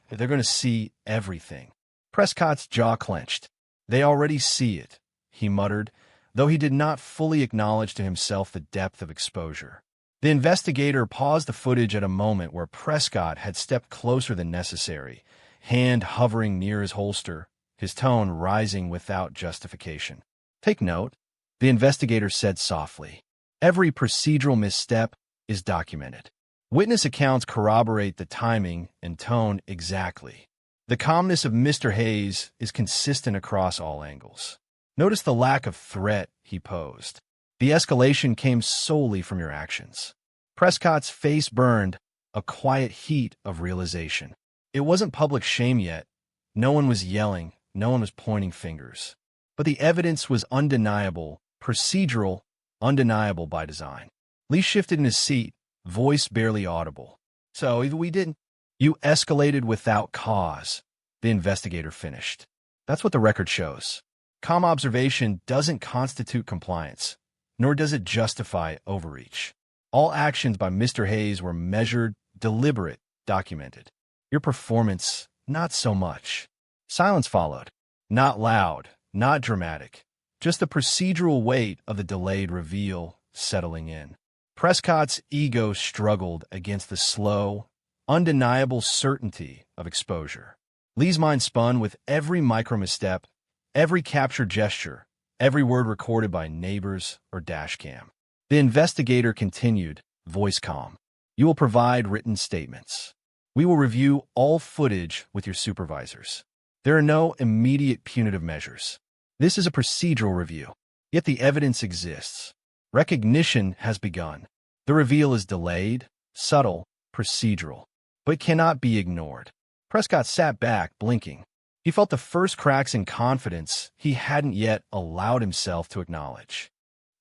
"They're going to see everything." Prescott's jaw clenched. "They already see it," he muttered, though he did not fully acknowledge to himself the depth of exposure. The investigator paused the footage at a moment where Prescott had stepped closer than necessary, hand hovering near his holster, his tone rising without justification. "Take note," the investigator said softly. "Every procedural misstep is documented. Witness accounts corroborate the timing and tone exactly. The calmness of Mr. Hayes is consistent across all angles. Notice the lack of threat he posed. The escalation came solely from your actions." Prescott's face burned, a quiet heat of realization. It wasn't public shame yet. No one was yelling, no one was pointing fingers. But the evidence was undeniable, procedural, undeniable by design. Lee shifted in his seat, voice barely audible. "So, we didn't—" "You escalated without cause," the investigator finished. "That's what the record shows. Calm observation doesn't constitute compliance, nor does it justify overreach. All actions by Mr. Hayes were measured, deliberate, documented. Your performance, not so much." Silence followed. Not loud, not dramatic, just the procedural weight of the delayed reveal settling in. Prescott's ego struggled against the slow, undeniable certainty of exposure. Lee's mind spun with every micro-misstep, every captured gesture, every word recorded by neighbors or dashcam. The investigator continued, voice calm. "You will provide written statements. We will review all footage with your supervisors. There are no immediate punitive measures. This is a procedural review, yet the evidence exists. Recognition has begun. The reveal is delayed, subtle, procedural, but cannot be ignored." Prescott sat back, blinking. He felt the first cracks in confidence he hadn't yet allowed himself to acknowledge.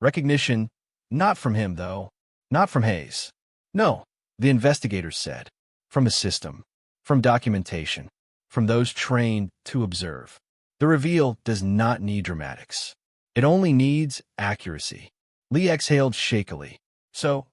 Recognition, not from him, though. Not from Hayes. No, the investigator said. From the system. From documentation. From those trained to observe. The reveal does not need dramatics. It only needs accuracy. Lee exhaled shakily. "So,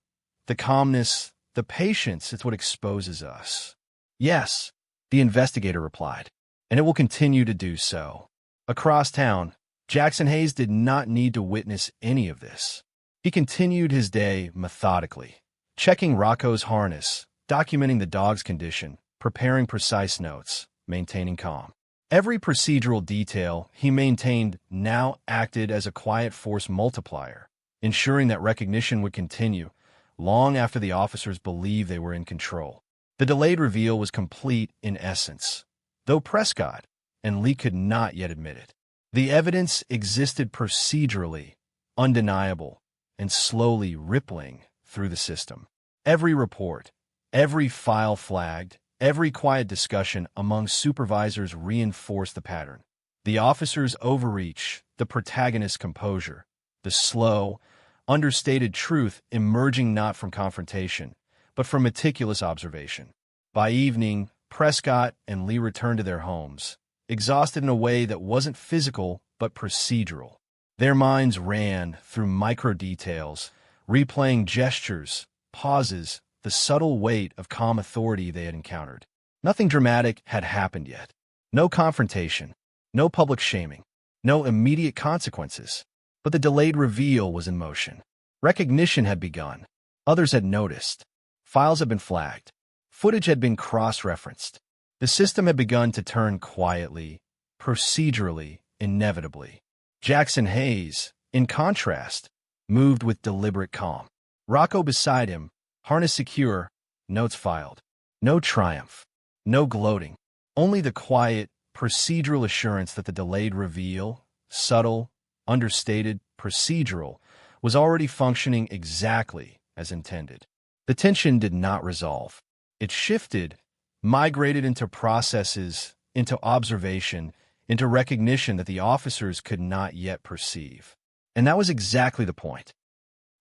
the calmness, the patience, it's what exposes us." "Yes," the investigator replied, "and it will continue to do so." Across town, Jackson Hayes did not need to witness any of this. He continued his day methodically, checking Rocco's harness, documenting the dog's condition, preparing precise notes, maintaining calm. Every procedural detail he maintained now acted as a quiet force multiplier, ensuring that recognition would continue long after the officers believed they were in control. The delayed reveal was complete in essence, though Prescott and Lee could not yet admit it. The evidence existed procedurally, undeniable, and slowly rippling through the system. Every report, Every file flagged, every quiet discussion among supervisors reinforced the pattern. The officer's overreach, the protagonist's composure, the slow, understated truth emerging not from confrontation, but from meticulous observation. By evening, Prescott and Lee returned to their homes, exhausted in a way that wasn't physical but procedural. Their minds ran through micro details, replaying gestures, pauses, the subtle weight of calm authority they had encountered. Nothing dramatic had happened yet. No confrontation, no public shaming, no immediate consequences. But the delayed reveal was in motion. Recognition had begun. Others had noticed. Files had been flagged. Footage had been cross-referenced. The system had begun to turn quietly, procedurally, inevitably. Jackson Hayes, in contrast, moved with deliberate calm. Rocco beside him, harness secure, notes filed. No triumph, no gloating, only the quiet, procedural assurance that the delayed reveal, subtle, understated, procedural, was already functioning exactly as intended. The tension did not resolve. It shifted, migrated into processes, into observation, into recognition that the officers could not yet perceive. And that was exactly the point.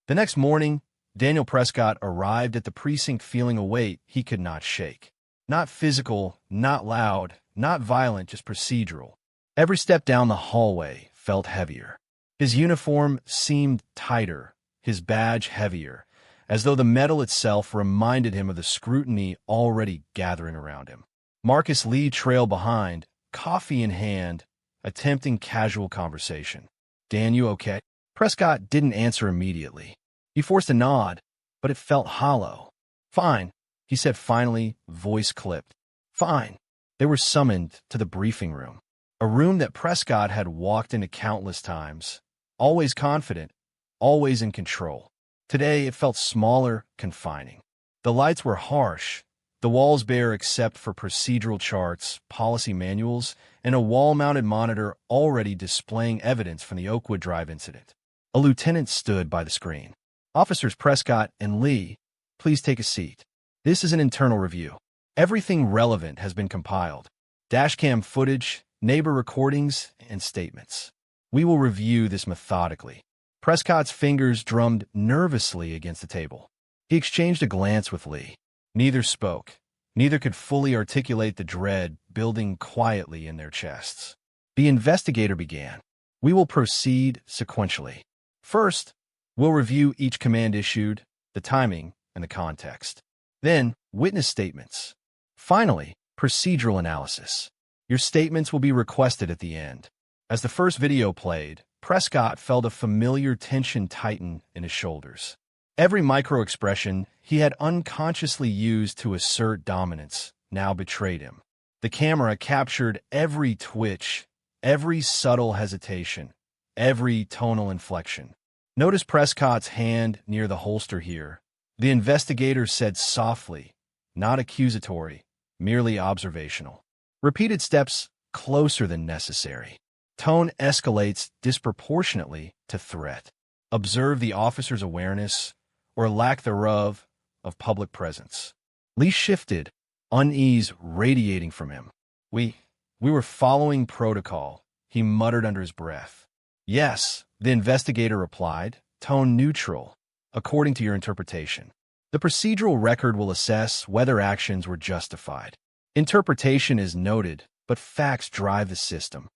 The next morning, Daniel Prescott arrived at the precinct feeling a weight he could not shake. Not physical, not loud, not violent, just procedural. Every step down the hallway felt heavier. His uniform seemed tighter, his badge heavier, as though the metal itself reminded him of the scrutiny already gathering around him. Marcus Lee trailed behind, coffee in hand, attempting casual conversation. "Dan, you okay?" Prescott didn't answer immediately. He forced a nod, but it felt hollow. "Fine," he said finally, voice clipped. "Fine." They were summoned to the briefing room, a room that Prescott had walked into countless times, always confident, always in control. Today, it felt smaller, confining. The lights were harsh, the walls bare except for procedural charts, policy manuals, and a wall-mounted monitor already displaying evidence from the Oakwood Drive incident. A lieutenant stood by the screen. "Officers Prescott and Lee, please take a seat. This is an internal review. Everything relevant has been compiled. Dashcam footage, neighbor recordings, and statements. We will review this methodically." Prescott's fingers drummed nervously against the table. He exchanged a glance with Lee. Neither spoke. Neither could fully articulate the dread building quietly in their chests. The investigator began. "We will proceed sequentially. First, we'll review each command issued, the timing, and the context. Then, witness statements. Finally, procedural analysis. Your statements will be requested at the end." As the first video played, Prescott felt a familiar tension tighten in his shoulders. Every micro-expression he had unconsciously used to assert dominance now betrayed him. The camera captured every twitch, every subtle hesitation, every tonal inflection. "Notice Prescott's hand near the holster here," the investigator said softly, not accusatory, merely observational. Repeated steps closer than necessary. Tone escalates disproportionately to threat. Observe the officer's awareness, or lack thereof, of public presence. Lee shifted, unease radiating from him. We were following protocol," he muttered under his breath. "Yes," the investigator replied, tone neutral, "according to your interpretation. The procedural record will assess whether actions were justified. Interpretation is noted, but facts drive the system."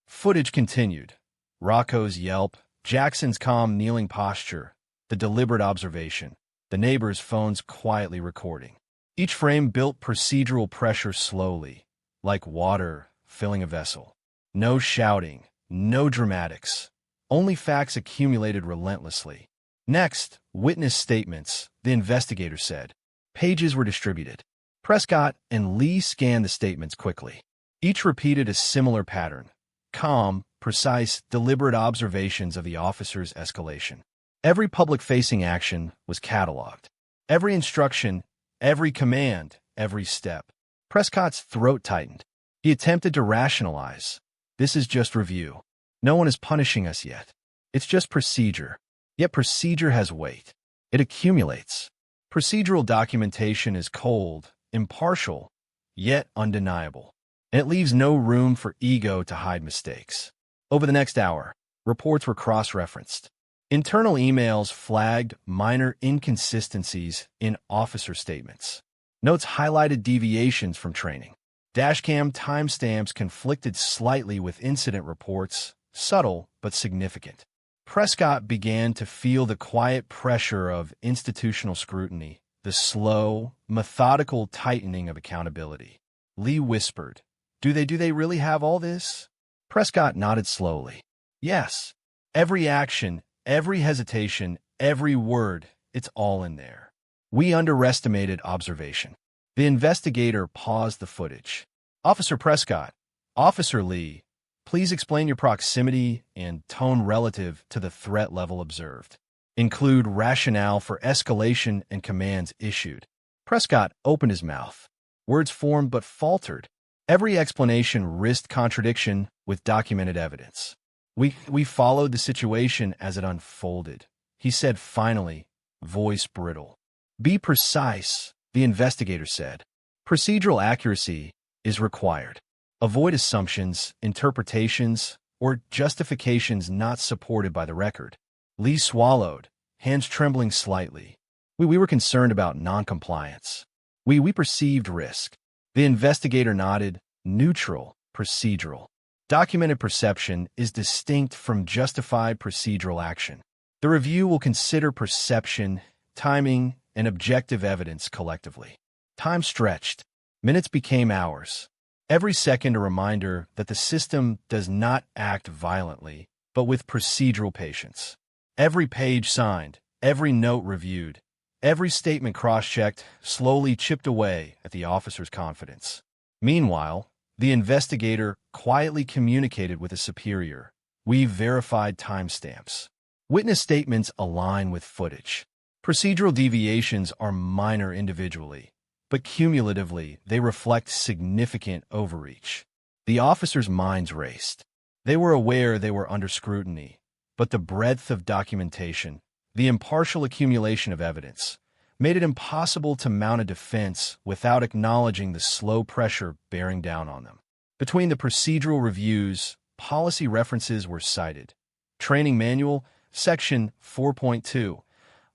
Footage continued. Rocco's yelp, Jackson's calm kneeling posture, the deliberate observation, the neighbor's phones quietly recording. Each frame built procedural pressure slowly, like water filling a vessel. No shouting, no dramatics, only facts accumulated relentlessly. "Next, witness statements," the investigator said. Pages were distributed. Prescott and Lee scanned the statements quickly. Each repeated a similar pattern. Calm, precise, deliberate observations of the officer's escalation. Every public-facing action was cataloged. Every instruction, every command, every step. Prescott's throat tightened. He attempted to rationalize. "This is just review. No one is punishing us yet. It's just procedure. Yet procedure has weight. It accumulates. Procedural documentation is cold, impartial, yet undeniable, and it leaves no room for ego to hide mistakes. Over the next hour, reports were cross-referenced. Internal emails flagged minor inconsistencies in officer statements. Notes highlighted deviations from training. Dashcam timestamps conflicted slightly with incident reports, subtle but significant. Prescott began to feel the quiet pressure of institutional scrutiny, the slow, methodical tightening of accountability. Lee whispered, Do they really have all this?" Prescott nodded slowly. "Yes. Every action, every hesitation, every word, it's all in there." We underestimated observation. The investigator paused the footage. "Officer Prescott, Officer Lee, please explain your proximity and tone relative to the threat level observed. Include rationale for escalation and commands issued." Prescott opened his mouth. Words formed but faltered. Every explanation risked contradiction with documented evidence. We followed the situation as it unfolded," he said finally, voice brittle. "Be precise," the investigator said. "Procedural accuracy is required. Avoid assumptions, interpretations, or justifications not supported by the record." Lee swallowed, hands trembling slightly. We were concerned about noncompliance. We perceived risk. The investigator nodded, neutral, procedural. Documented perception is distinct from justified procedural action. The review will consider perception, timing, and objective evidence collectively. Time stretched. Minutes became hours. Every second a reminder that the system does not act violently, but with procedural patience. Every page signed, every note reviewed, every statement cross-checked slowly chipped away at the officer's confidence. Meanwhile, the investigator quietly communicated with a superior. "We verified timestamps. Witness statements align with footage. Procedural deviations are minor individually, but cumulatively they reflect significant overreach." The officers' minds raced. They were aware they were under scrutiny, but the breadth of documentation, the impartial accumulation of evidence, made it impossible to mount a defense without acknowledging the slow pressure bearing down on them. Between the procedural reviews, policy references were cited. Training Manual, Section 4.2,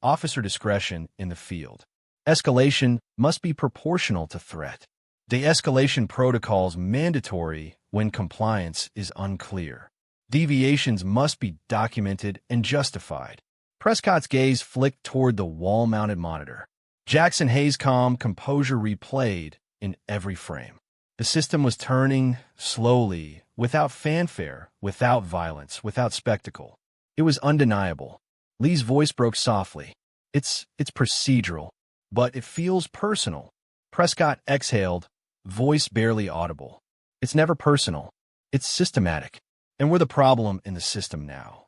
Officer Discretion in the Field. Escalation must be proportional to threat. De-escalation protocols mandatory when compliance is unclear. Deviations must be documented and justified. Prescott's gaze flicked toward the wall-mounted monitor. Jackson Hayes' calm composure replayed in every frame. The system was turning slowly, without fanfare, without violence, without spectacle. It was undeniable. Lee's voice broke softly. It's procedural, but it feels personal." Prescott exhaled, voice barely audible. "It's never personal. It's systematic. And we're the problem in the system now."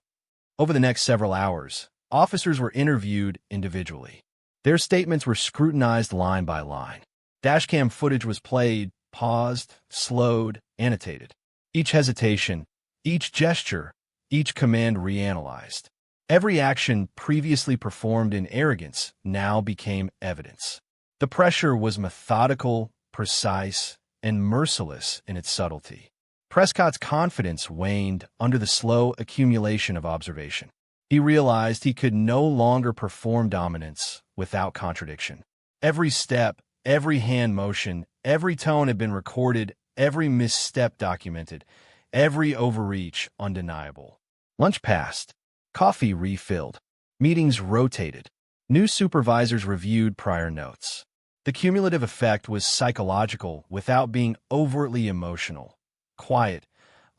Over the next several hours, officers were interviewed individually. Their statements were scrutinized line by line. Dashcam footage was played, paused, slowed, annotated. Each hesitation, each gesture, each command reanalyzed. Every action previously performed in arrogance now became evidence. The pressure was methodical, precise, and merciless in its subtlety. Prescott's confidence waned under the slow accumulation of observation. He realized he could no longer perform dominance without contradiction. Every step, every hand motion, every tone had been recorded, every misstep documented, every overreach undeniable. Lunch passed. Coffee refilled. Meetings rotated. New supervisors reviewed prior notes. The cumulative effect was psychological without being overtly emotional. Quiet,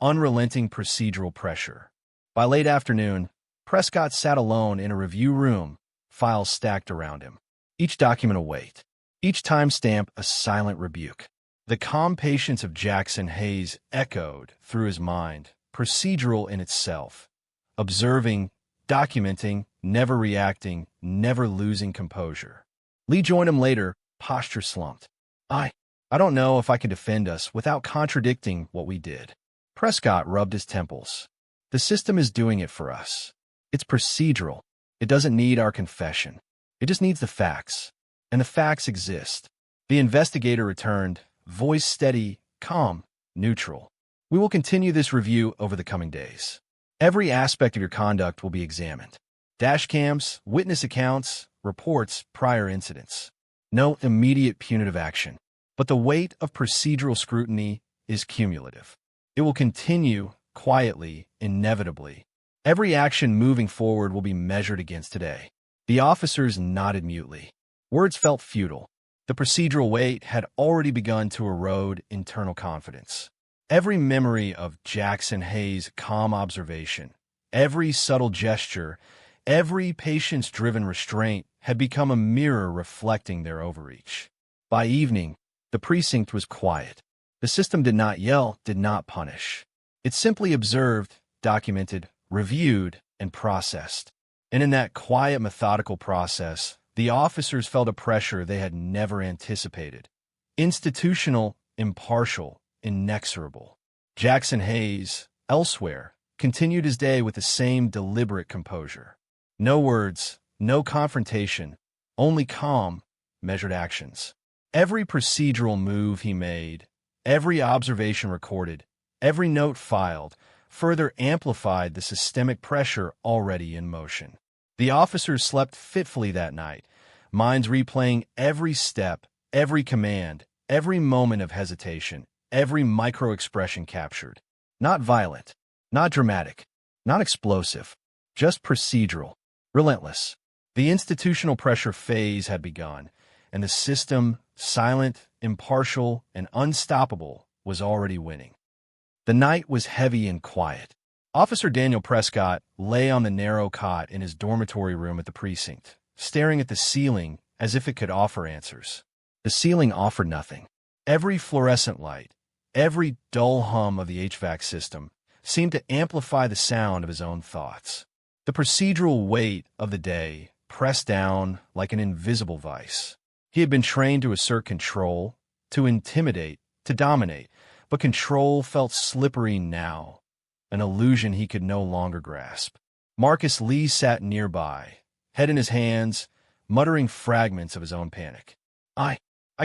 unrelenting procedural pressure. By late afternoon, Prescott sat alone in a review room, files stacked around him. Each document a weight, each timestamp a silent rebuke. The calm patience of Jackson Hayes echoed through his mind, procedural in itself. Observing, documenting, never reacting, never losing composure. Lee joined him later, posture slumped. I don't know if I can defend us without contradicting what we did." Prescott rubbed his temples. "The system is doing it for us. It's procedural. It doesn't need our confession. It just needs the facts. and the facts exist. The investigator returned, voice steady, calm, neutral. We will continue this review over the coming days. Every aspect of your conduct will be examined. Dashcams, witness accounts, reports, prior incidents. No immediate punitive action. But the weight of procedural scrutiny is cumulative. It will continue, quietly, inevitably. Every action moving forward will be measured against today. The officers nodded mutely. Words felt futile. The procedural weight had already begun to erode internal confidence. Every memory of Jackson Hayes' calm observation, every subtle gesture, every patience-driven restraint had become a mirror reflecting their overreach. By evening, the precinct was quiet. The system did not yell, did not punish. It simply observed, documented, reviewed, and processed. And in that quiet, methodical process, the officers felt a pressure they had never anticipated. Institutional, impartial, inexorable. Jackson Hayes, elsewhere, continued his day with the same deliberate composure. No words, no confrontation, only calm, measured actions. Every procedural move he made, every observation recorded, every note filed, further amplified the systemic pressure already in motion. The officers slept fitfully that night, minds replaying every step, every command, every moment of hesitation, every micro-expression captured. Not violent, not dramatic, not explosive, just procedural, relentless. The institutional pressure phase had begun, and the system, silent, impartial, and unstoppable, was already winning. The night was heavy and quiet. Officer Daniel Prescott lay on the narrow cot in his dormitory room at the precinct, staring at the ceiling as if it could offer answers. The ceiling offered nothing. Every fluorescent light, every dull hum of the HVAC system seemed to amplify the sound of his own thoughts. The procedural weight of the day pressed down like an invisible vice. He had been trained to assert control, to intimidate, to dominate, but control felt slippery now, an illusion he could no longer grasp. Marcus Lee sat nearby, head in his hands, muttering fragments of his own panic. I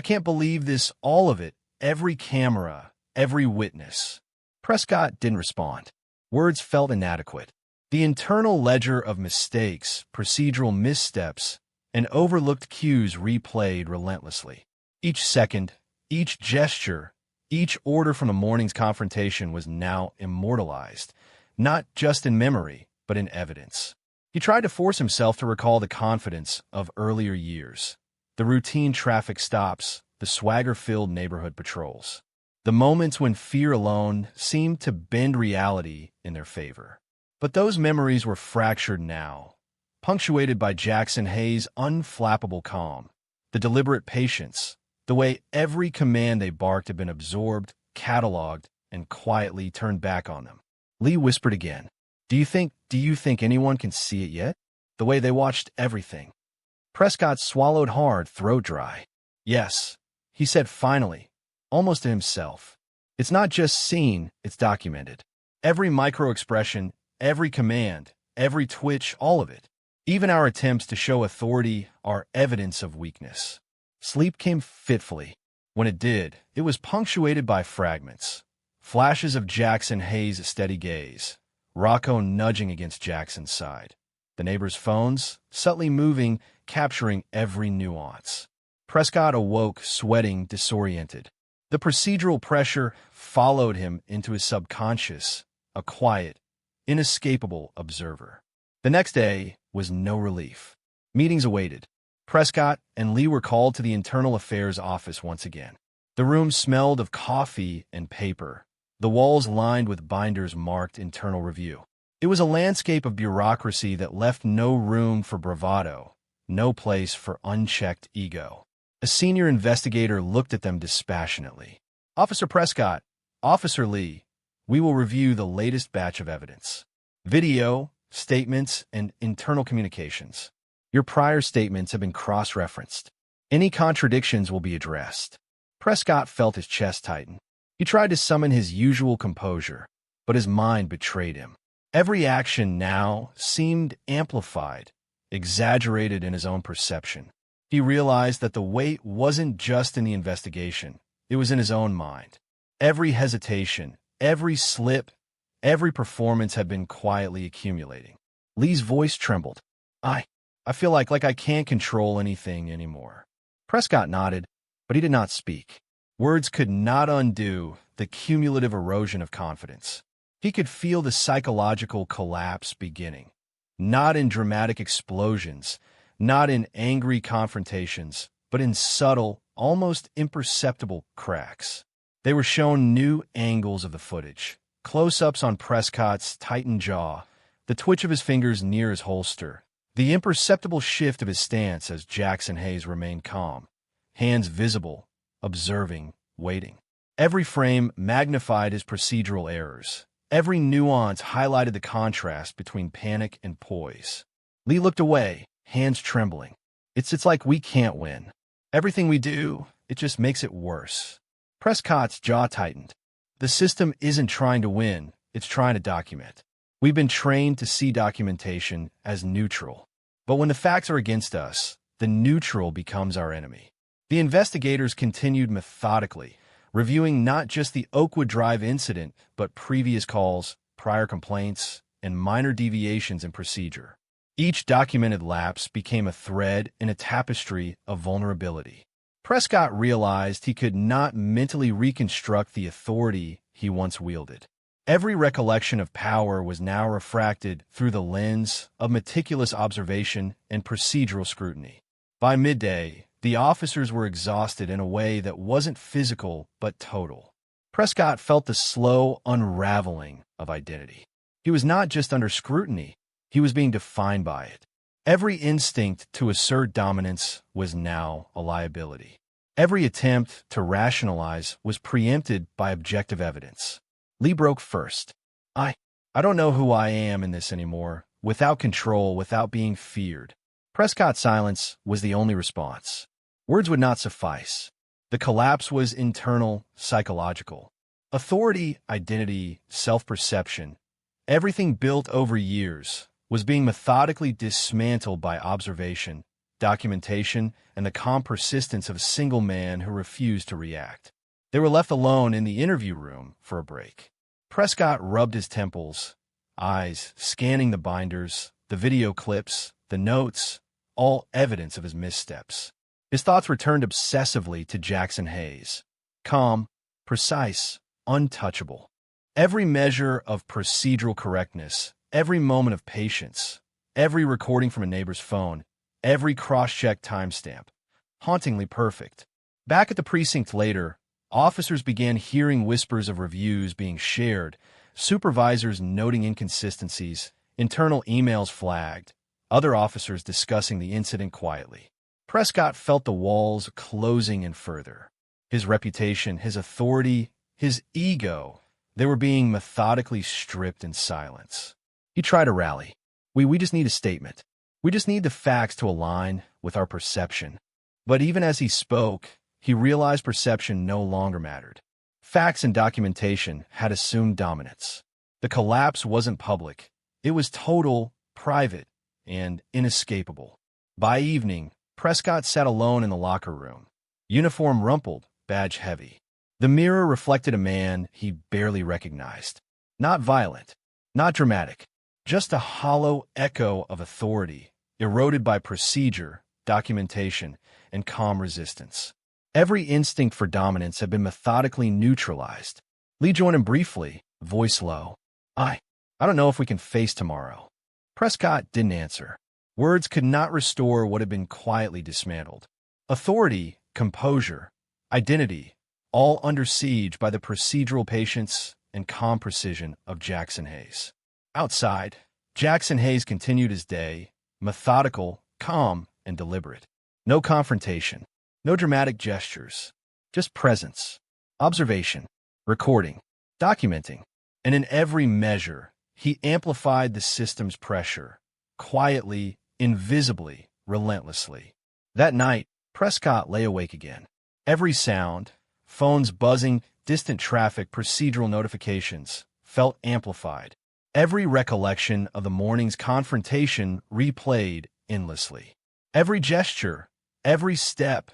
can't believe this, all of it, every camera, every witness. Prescott didn't respond. Words felt inadequate. The internal ledger of mistakes, procedural missteps, and overlooked cues replayed relentlessly. Each second, each gesture, each order from the morning's confrontation was now immortalized, not just in memory, but in evidence. He tried to force himself to recall the confidence of earlier years, the routine traffic stops, the swagger-filled neighborhood patrols, the moments when fear alone seemed to bend reality in their favor. But those memories were fractured now, punctuated by Jackson Hayes' unflappable calm, the deliberate patience, the way every command they barked had been absorbed, cataloged, and quietly turned back on them. Lee whispered again, Do you think anyone can see it yet? The way they watched everything. Prescott swallowed hard, throat dry. Yes, he said finally, almost to himself. It's not just seen, it's documented. Every micro-expression, every command, every twitch, all of it. Even our attempts to show authority are evidence of weakness. Sleep came fitfully. When it did, it was punctuated by fragments. Flashes of Jackson Hayes' steady gaze, Rocco nudging against Jackson's side. The neighbors' phones, subtly moving, capturing every nuance. Prescott awoke, sweating, disoriented. The procedural pressure followed him into his subconscious, a quiet, inescapable observer. The next day was no relief. Meetings awaited. Prescott and Lee were called to the Internal Affairs office once again. The room smelled of coffee and paper, the walls lined with binders marked internal review. It was a landscape of bureaucracy that left no room for bravado, no place for unchecked ego. A senior investigator looked at them dispassionately. Officer Prescott, Officer Lee, we will review the latest batch of evidence. Video, statements, and internal communications. Your prior statements have been cross-referenced. Any contradictions will be addressed. Prescott felt his chest tighten. He tried to summon his usual composure, but his mind betrayed him. Every action now seemed amplified, exaggerated in his own perception. He realized that the weight wasn't just in the investigation, it was in his own mind. Every hesitation, every slip, every performance had been quietly accumulating. Lee's voice trembled. I feel like I can't control anything anymore. Prescott nodded, but he did not speak. Words could not undo the cumulative erosion of confidence. He could feel the psychological collapse beginning, not in dramatic explosions, not in angry confrontations, but in subtle, almost imperceptible cracks. They were shown new angles of the footage, close-ups on Prescott's tightened jaw, the twitch of his fingers near his holster, the imperceptible shift of his stance as Jackson Hayes remained calm, hands visible, observing, waiting. Every frame magnified his procedural errors. Every nuance highlighted the contrast between panic and poise. Lee looked away, hands trembling. It's like we can't win. Everything we do, it just makes it worse. Prescott's jaw tightened. The system isn't trying to win, it's trying to document. We've been trained to see documentation as neutral. But when the facts are against us, the neutral becomes our enemy. The investigators continued methodically, reviewing not just the Oakwood Drive incident, but previous calls, prior complaints, and minor deviations in procedure. Each documented lapse became a thread in a tapestry of vulnerability. Prescott realized he could not mentally reconstruct the authority he once wielded. Every recollection of power was now refracted through the lens of meticulous observation and procedural scrutiny. By midday, the officers were exhausted in a way that wasn't physical but total. Prescott felt the slow unraveling of identity. He was not just under scrutiny, he was being defined by it. Every instinct to assert dominance was now a liability. Every attempt to rationalize was preempted by objective evidence. Lee broke first. I don't know who I am in this anymore, without control, without being feared. Prescott's silence was the only response. Words would not suffice. The collapse was internal, psychological. Authority, identity, self-perception, everything built over years, was being methodically dismantled by observation, documentation, and the calm persistence of a single man who refused to react. They were left alone in the interview room for a break. Prescott rubbed his temples, eyes scanning the binders, the video clips, the notes, all evidence of his missteps. His thoughts returned obsessively to Jackson Hayes. Calm, precise, untouchable. Every measure of procedural correctness, every moment of patience, every recording from a neighbor's phone, every cross-check timestamp, hauntingly perfect. Back at the precinct later, officers began hearing whispers of reviews being shared, supervisors noting inconsistencies, internal emails flagged, other officers discussing the incident quietly. Prescott felt the walls closing in further. His reputation, his authority, his ego, they were being methodically stripped in silence. He tried to rally. We just need a statement. We just need the facts to align with our perception. But even as he spoke, he realized perception no longer mattered. Facts and documentation had assumed dominance. The collapse wasn't public. It was total, private, and inescapable. By evening, Prescott sat alone in the locker room. Uniform rumpled, badge heavy. The mirror reflected a man he barely recognized. Not violent, not dramatic, just a hollow echo of authority, eroded by procedure, documentation, and calm resistance. Every instinct for dominance had been methodically neutralized. Lee joined him briefly, voice low. I don't know if we can face tomorrow. Prescott didn't answer. Words could not restore what had been quietly dismantled. Authority, composure, identity, all under siege by the procedural patience and calm precision of Jackson Hayes. Outside, Jackson Hayes continued his day, methodical, calm, and deliberate. No confrontation. No dramatic gestures, just presence, observation, recording, documenting, and in every measure, he amplified the system's pressure, quietly, invisibly, relentlessly. That night, Prescott lay awake again. Every sound, phones buzzing, distant traffic, procedural notifications, felt amplified. Every recollection of the morning's confrontation replayed endlessly. Every gesture, Every step,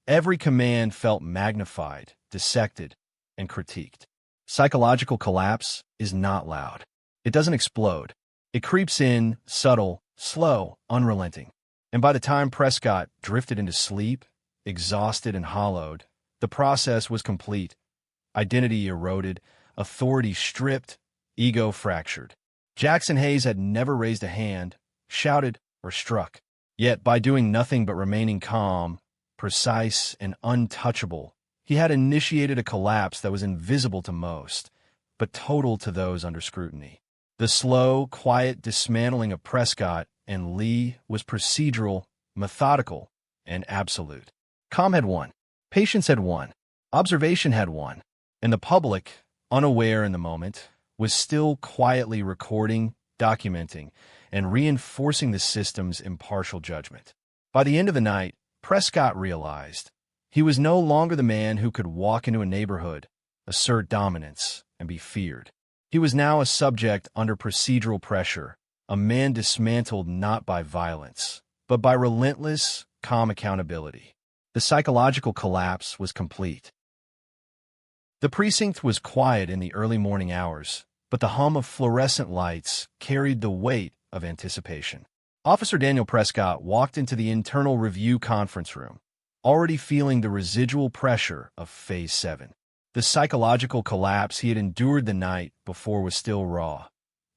every command felt magnified, dissected, and critiqued. Psychological collapse is not loud. It doesn't explode. It creeps in, subtle, slow, unrelenting. And by the time Prescott drifted into sleep, exhausted and hollowed, the process was complete. Identity eroded, authority stripped, ego fractured. Jackson Hayes had never raised a hand, shouted, or struck. Yet, by doing nothing but remaining calm, precise, and untouchable, he had initiated a collapse that was invisible to most, but total to those under scrutiny. The slow, quiet dismantling of Prescott and Lee was procedural, methodical, and absolute. Calm had won. Patience had won. Observation had won. And the public, unaware in the moment, was still quietly recording, documenting, and reinforcing the system's impartial judgment. By the end of the night, Prescott realized he was no longer the man who could walk into a neighborhood, assert dominance, and be feared. He was now a subject under procedural pressure, a man dismantled not by violence, but by relentless, calm accountability. The psychological collapse was complete. The precinct was quiet in the early morning hours, but the hum of fluorescent lights carried the weight of anticipation. Officer Daniel Prescott walked into the internal review conference room, already feeling the residual pressure of Phase 7. The psychological collapse he had endured the night before was still raw.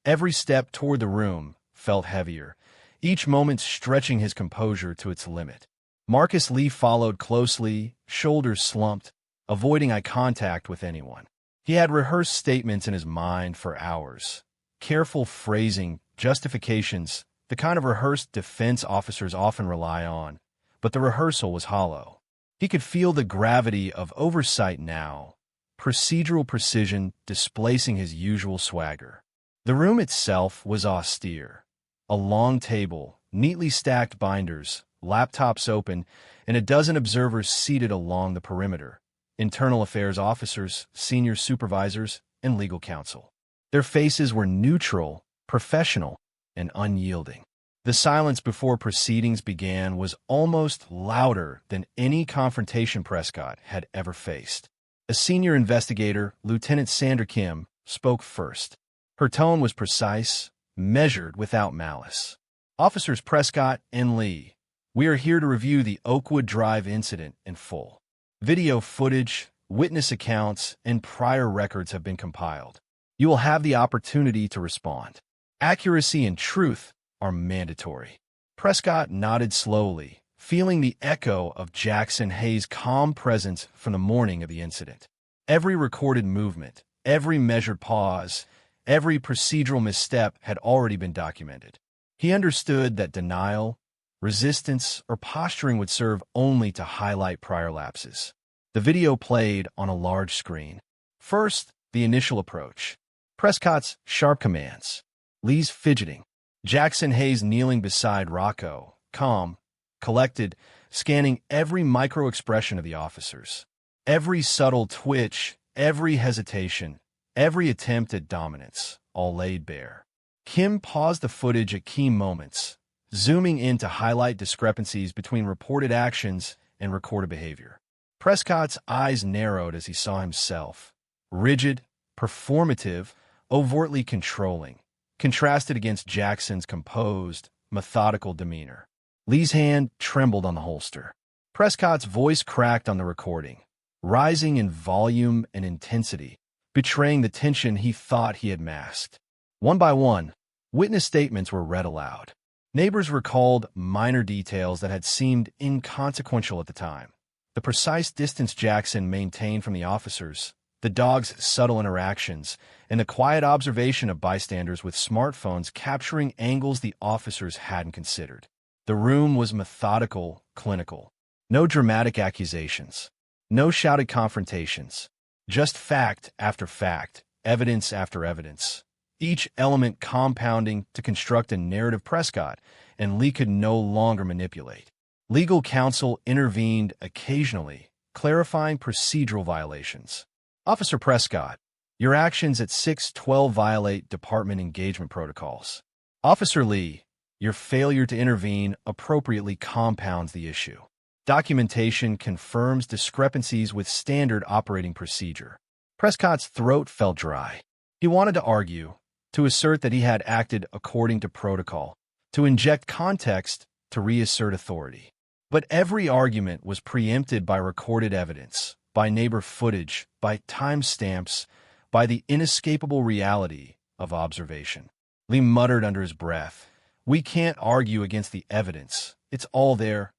Every step toward the room felt heavier, each moment stretching his composure to its limit. Marcus Lee followed closely, shoulders slumped, avoiding eye contact with anyone. He had rehearsed statements in his mind for hours. Careful phrasing, justifications, the kind of rehearsed defense officers often rely on, but the rehearsal was hollow. He could feel the gravity of oversight now, procedural precision displacing his usual swagger. The room itself was austere. A long table, neatly stacked binders, laptops open, and a dozen observers seated along the perimeter. Internal affairs officers, senior supervisors, and legal counsel. Their faces were neutral, professional, and unyielding. The silence before proceedings began was almost louder than any confrontation Prescott had ever faced. A senior investigator, Lieutenant Sandra Kim, spoke first. Her tone was precise, measured without malice. Officers Prescott and Lee, we are here to review the Oakwood Drive incident in full. Video footage, witness accounts, and prior records have been compiled. You will have the opportunity to respond. Accuracy and truth are mandatory. Prescott nodded slowly, feeling the echo of Jackson Hayes' calm presence from the morning of the incident. Every recorded movement, every measured pause, every procedural misstep had already been documented. He understood that denial, resistance, or posturing would serve only to highlight prior lapses. The video played on a large screen. First, the initial approach. Prescott's sharp commands. Lee's fidgeting. Jackson Hayes kneeling beside Rocco, calm, collected, scanning every micro-expression of the officers. Every subtle twitch, every hesitation, every attempt at dominance, all laid bare. Kim paused the footage at key moments, zooming in to highlight discrepancies between reported actions and recorded behavior. Prescott's eyes narrowed as he saw himself, rigid, performative, overtly controlling, contrasted against Jackson's composed, methodical demeanor. Lee's hand trembled on the holster. Prescott's voice cracked on the recording, rising in volume and intensity, betraying the tension he thought he had masked. One by one, witness statements were read aloud. Neighbors recalled minor details that had seemed inconsequential at the time. The precise distance Jackson maintained from the officers, the dog's subtle interactions, and the quiet observation of bystanders with smartphones capturing angles the officers hadn't considered. The room was methodical, clinical. No dramatic accusations. No shouted confrontations. Just fact after fact, evidence after evidence. Each element compounding to construct a narrative Prescott and Lee could no longer manipulate. Legal counsel intervened occasionally, clarifying procedural violations. Officer Prescott, your actions at 612 violate department engagement protocols. Officer Lee, your failure to intervene appropriately compounds the issue. Documentation confirms discrepancies with standard operating procedure. Prescott's throat felt dry. He wanted to argue, to assert that he had acted according to protocol, to inject context, to reassert authority. But every argument was preempted by recorded evidence, by neighbor footage, by timestamps, by the inescapable reality of observation. Lee muttered under his breath, "We can't argue against the evidence. It's all there.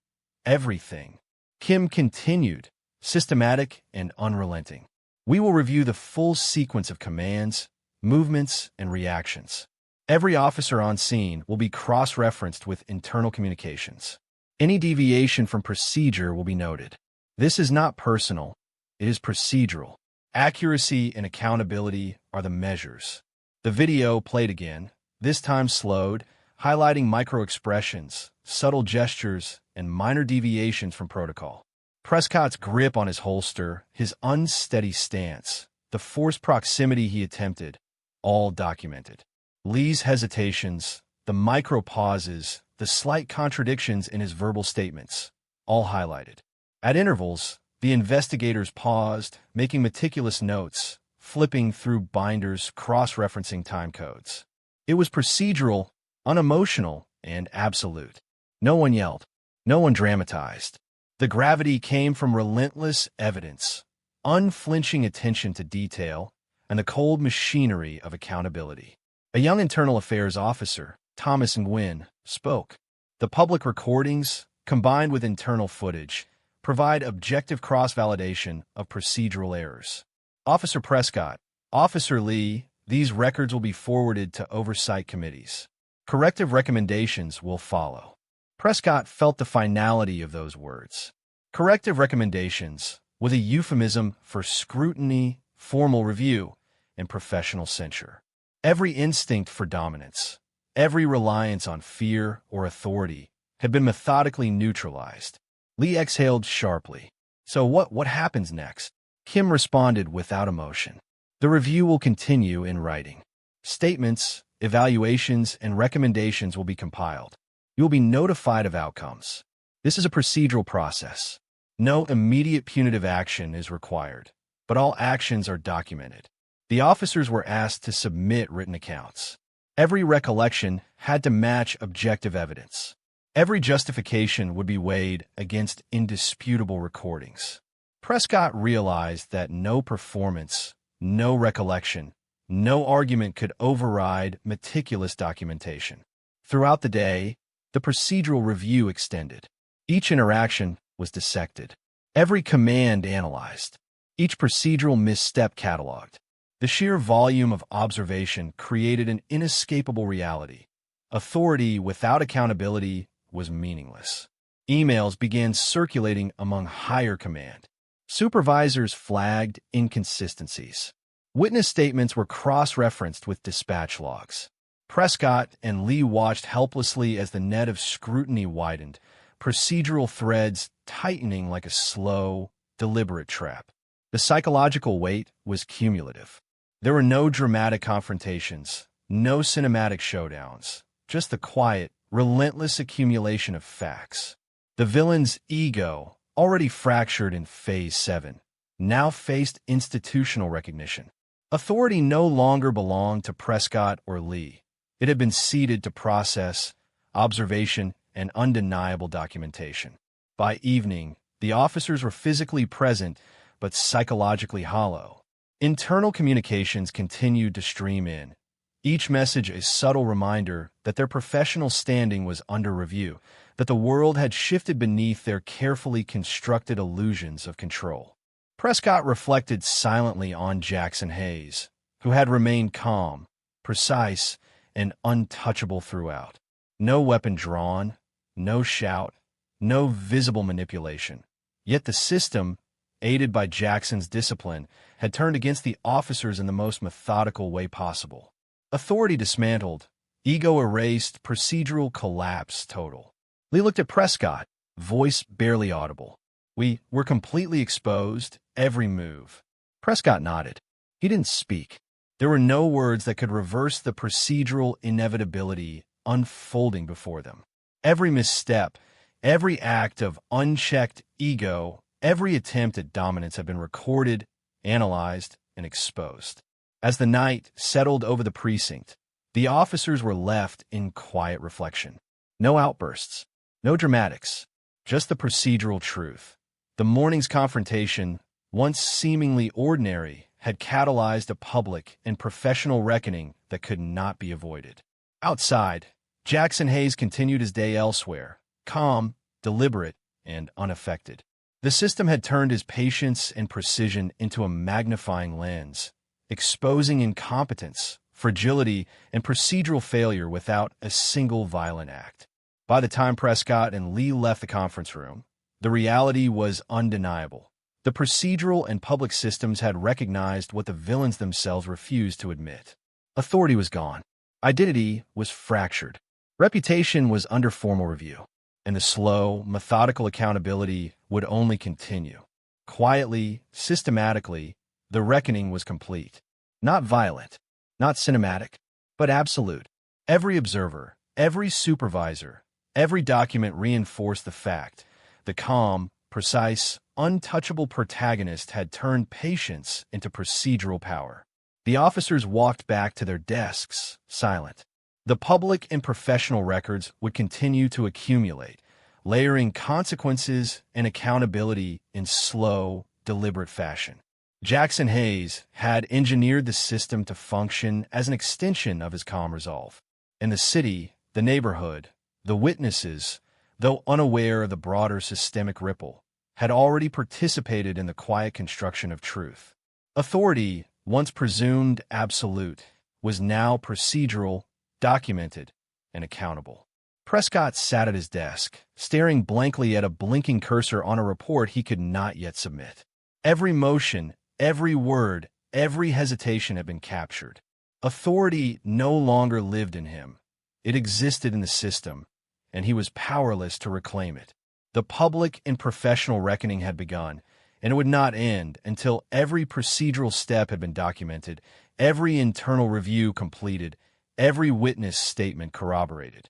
Everything." Kim continued, systematic and unrelenting. "We will review the full sequence of commands, movements, and reactions. Every officer on scene will be cross-referenced with internal communications. Any deviation from procedure will be noted. This is not personal. It is procedural. Accuracy and accountability are the measures." The video played again, this time slowed, highlighting micro-expressions, subtle gestures, and minor deviations from protocol. Prescott's grip on his holster, his unsteady stance, the forced proximity he attempted, all documented. Lee's hesitations, the micro-pauses, the slight contradictions in his verbal statements, all highlighted. At intervals, the investigators paused, making meticulous notes, flipping through binders, cross-referencing time codes. It was procedural, unemotional, and absolute. No one yelled. No one dramatized. The gravity came from relentless evidence, unflinching attention to detail, and the cold machinery of accountability. A young internal affairs officer, Thomas Nguyen, spoke. "The public recordings, combined with internal footage, provide objective cross-validation of procedural errors." Officer Prescott, "Officer Lee, these records will be forwarded to oversight committees. Corrective recommendations will follow." Prescott felt the finality of those words. Corrective recommendations was a euphemism for scrutiny, formal review, and professional censure. Every instinct for dominance, every reliance on fear or authority had been methodically neutralized. Lee exhaled sharply. "So what happens next?" Kim responded without emotion. "The review will continue in writing. Statements, evaluations, and recommendations will be compiled. You will be notified of outcomes. This is a procedural process. No immediate punitive action is required, but all actions are documented." The officers were asked to submit written accounts. Every recollection had to match objective evidence. Every justification would be weighed against indisputable recordings. Prescott realized that no performance, no recollection, no argument could override meticulous documentation. Throughout the day, the procedural review extended. Each interaction was dissected. Every command analyzed. Each procedural misstep cataloged. The sheer volume of observation created an inescapable reality. Authority without accountability was meaningless. Emails began circulating among higher command. Supervisors flagged inconsistencies. Witness statements were cross-referenced with dispatch logs. Prescott and Lee watched helplessly as the net of scrutiny widened, procedural threads tightening like a slow, deliberate trap. The psychological weight was cumulative. There were no dramatic confrontations, no cinematic showdowns, just the quiet, relentless accumulation of facts. The villain's ego, already fractured in Phase 7, now faced institutional recognition. Authority no longer belonged to Prescott or Lee. It had been ceded to process, observation, and undeniable documentation. By evening, the officers were physically present, but psychologically hollow. Internal communications continued to stream in, each message a subtle reminder that their professional standing was under review, that the world had shifted beneath their carefully constructed illusions of control. Prescott reflected silently on Jackson Hayes, who had remained calm, precise, and untouchable throughout. No weapon drawn, no shout, no visible manipulation. Yet the system, aided by Jackson's discipline, had turned against the officers in the most methodical way possible. Authority dismantled, ego erased, procedural collapse total. Lee looked at Prescott, voice barely audible. "We're completely exposed, every move." Prescott nodded. He didn't speak. There were no words that could reverse the procedural inevitability unfolding before them. Every misstep, Every act of unchecked ego, every attempt at dominance had been recorded, analyzed, and exposed. As the night settled over the precinct, the officers were left in quiet reflection. No outbursts, no dramatics, just the procedural truth. The morning's confrontation, once seemingly ordinary, had catalyzed a public and professional reckoning that could not be avoided. Outside, Jackson Hayes continued his day elsewhere, calm, deliberate, and unaffected. The system had turned his patience and precision into a magnifying lens, exposing incompetence, fragility, and procedural failure without a single violent act. By the time Prescott and Lee left the conference room, the reality was undeniable. The procedural and public systems had recognized what the villains themselves refused to admit. Authority was gone. Identity was fractured. Reputation was under formal review. And the slow, methodical accountability would only continue. Quietly, systematically, the reckoning was complete. Not violent, not cinematic, but absolute. Every observer, every supervisor, every document reinforced the fact. The calm, precise, untouchable protagonist had turned patience into procedural power. The officers walked back to their desks, silent. The public and professional records would continue to accumulate, layering consequences and accountability in slow, deliberate fashion. Jackson Hayes had engineered the system to function as an extension of his calm resolve. In the city, the neighborhood, the witnesses, though unaware of the broader systemic ripple, had already participated in the quiet construction of truth. Authority, once presumed absolute, was now procedural, documented, and accountable. Prescott sat at his desk, staring blankly at a blinking cursor on a report he could not yet submit. Every motion, every word, every hesitation had been captured. Authority no longer lived in him. It existed in the system, and he was powerless to reclaim it. The public and professional reckoning had begun, and it would not end until every procedural step had been documented, every internal review completed, every witness statement corroborated.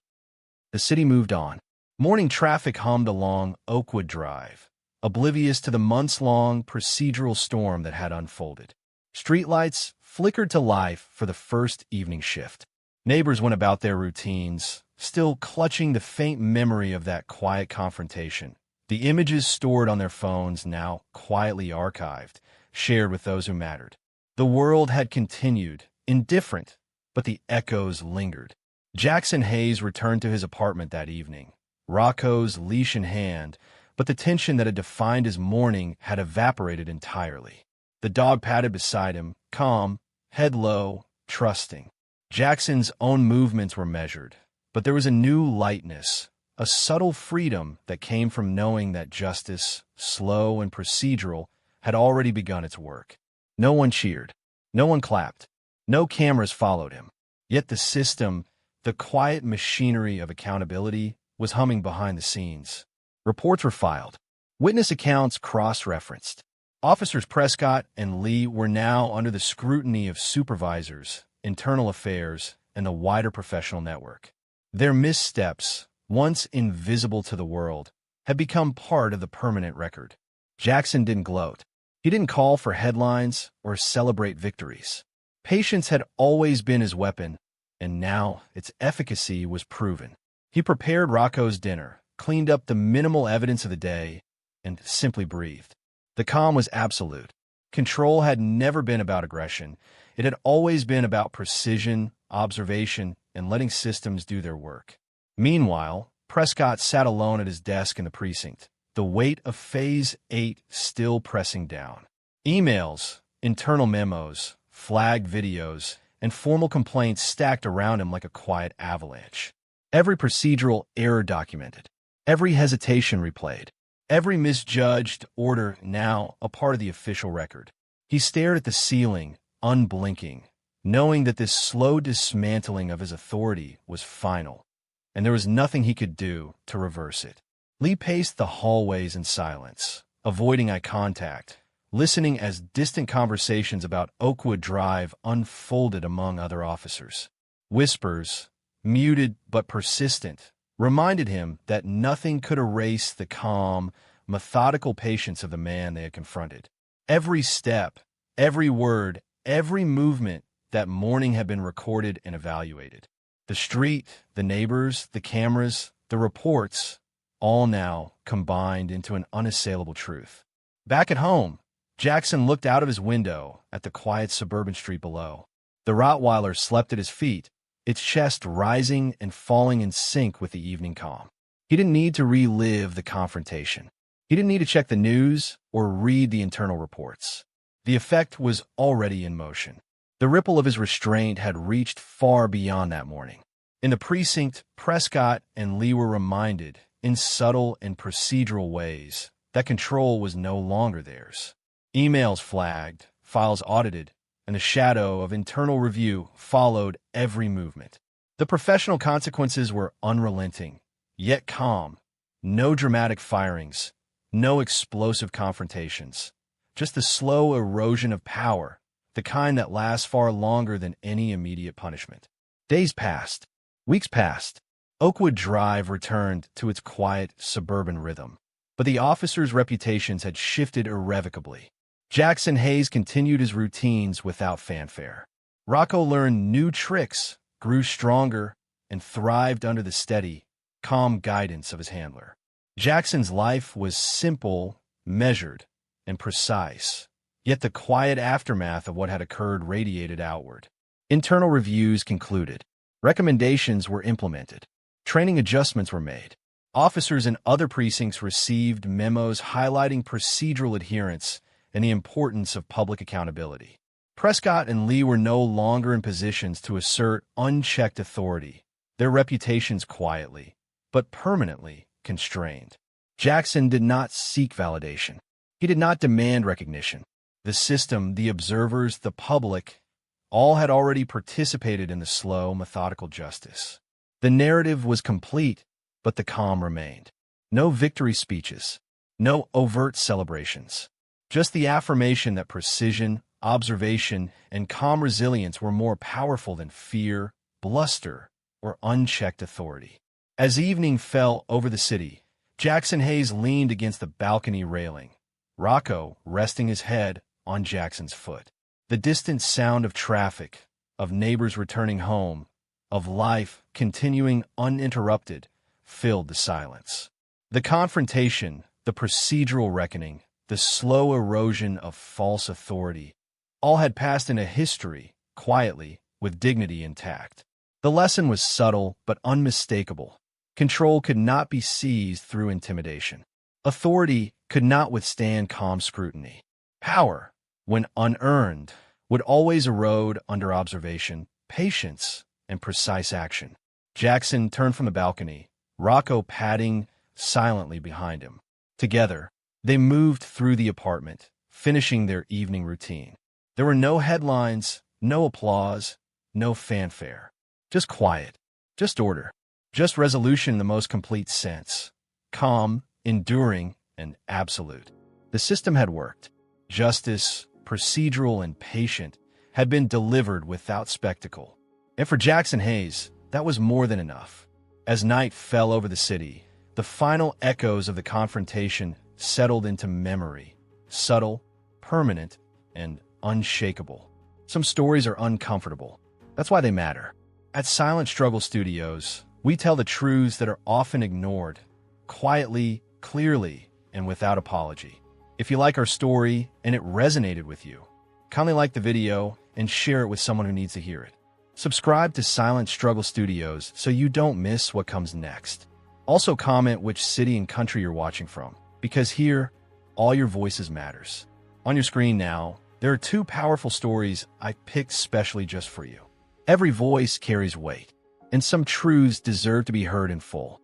The city moved on. Morning traffic hummed along Oakwood Drive, oblivious to the months-long procedural storm that had unfolded. Streetlights flickered to life for the first evening shift. Neighbors went about their routines, still clutching the faint memory of that quiet confrontation. The images stored on their phones now quietly archived, shared with those who mattered. The world had continued, indifferent, but the echoes lingered. Jackson Hayes returned to his apartment that evening, Rocco's leash in hand, but the tension that had defined his morning had evaporated entirely. The dog padded beside him, calm, head low, trusting. Jackson's own movements were measured, but there was a new lightness, a subtle freedom that came from knowing that justice, slow and procedural, had already begun its work. No one cheered. No one clapped. No cameras followed him. Yet the system, the quiet machinery of accountability, was humming behind the scenes. Reports were filed. Witness accounts cross-referenced. Officers Prescott and Lee were now under the scrutiny of supervisors, internal affairs, and the wider professional network. Their missteps, once invisible to the world, had become part of the permanent record. Jackson didn't gloat. He didn't call for headlines or celebrate victories. Patience had always been his weapon, and now its efficacy was proven. He prepared Rocco's dinner, cleaned up the minimal evidence of the day, and simply breathed. The calm was absolute. Control had never been about aggression. It had always been about precision, observation, and letting systems do their work. Meanwhile, Prescott sat alone at his desk in the precinct, the weight of Phase 8 still pressing down. Emails, internal memos, flagged videos, and formal complaints stacked around him like a quiet avalanche. Every procedural error documented, every hesitation replayed, every misjudged order now a part of the official record. He stared at the ceiling, unblinking, knowing that this slow dismantling of his authority was final, and there was nothing he could do to reverse it. Lee paced the hallways in silence, avoiding eye contact, listening as distant conversations about Oakwood Drive unfolded among other officers. Whispers, muted but persistent, reminded him that nothing could erase the calm, methodical patience of the man they had confronted. Every step, every word, every movement that morning had been recorded and evaluated. The street, the neighbors, the cameras, the reports, all now combined into an unassailable truth. Back at home, Jackson looked out of his window at the quiet suburban street below. The Rottweiler slept at his feet, its chest rising and falling in sync with the evening calm. He didn't need to relive the confrontation. He didn't need to check the news or read the internal reports. The effect was already in motion. The ripple of his restraint had reached far beyond that morning. In the precinct, Prescott and Lee were reminded, in subtle and procedural ways, that control was no longer theirs. Emails flagged, files audited, and the shadow of internal review followed every movement. The professional consequences were unrelenting, yet calm. No dramatic firings, no explosive confrontations, just the slow erosion of power, the kind that lasts far longer than any immediate punishment. Days passed. Weeks passed. Oakwood Drive returned to its quiet suburban rhythm, but the officers' reputations had shifted irrevocably. Jackson Hayes continued his routines without fanfare. Rocco learned new tricks, grew stronger, and thrived under the steady, calm guidance of his handler. Jackson's life was simple, measured, and precise, yet the quiet aftermath of what had occurred radiated outward. Internal reviews concluded. Recommendations were implemented. Training adjustments were made. Officers in other precincts received memos highlighting procedural adherence and the importance of public accountability. Prescott and Lee were no longer in positions to assert unchecked authority, their reputations quietly, but permanently constrained. Jackson did not seek validation. He did not demand recognition. The system, the observers, the public, all had already participated in the slow, methodical justice. The narrative was complete, but the calm remained. No victory speeches, no overt celebrations. Just the affirmation that precision, observation, and calm resilience were more powerful than fear, bluster, or unchecked authority. As evening fell over the city, Jackson Hayes leaned against the balcony railing, Rocco resting his head on Jackson's foot. The distant sound of traffic, of neighbors returning home, of life continuing uninterrupted, filled the silence. The confrontation, the procedural reckoning, the slow erosion of false authority, all had passed into history, quietly, with dignity intact. The lesson was subtle but unmistakable. Control could not be seized through intimidation. Authority could not withstand calm scrutiny. Power, when unearned, would always erode under observation, patience, and precise action. Jackson turned from the balcony, Rocco padding silently behind him. Together, they moved through the apartment, finishing their evening routine. There were no headlines, no applause, no fanfare. Just quiet, just order, just resolution in the most complete sense. Calm, enduring, and absolute. The system had worked. Justice, procedural and patient, had been delivered without spectacle. And for Jackson Hayes, that was more than enough. As night fell over the city, the final echoes of the confrontation settled into memory, subtle, permanent, and unshakable. Some stories are uncomfortable. That's why they matter. At Silent Struggle Studios, we tell the truths that are often ignored, quietly, clearly, and without apology. If you like our story and it resonated with you, kindly like the video and share it with someone who needs to hear it. Subscribe to Silent Struggle Studios so you don't miss what comes next. Also comment which city and country you're watching from, because here, all your voices matters. On your screen now, there are 2 powerful stories I picked specially just for you. Every voice carries weight, and some truths deserve to be heard in full.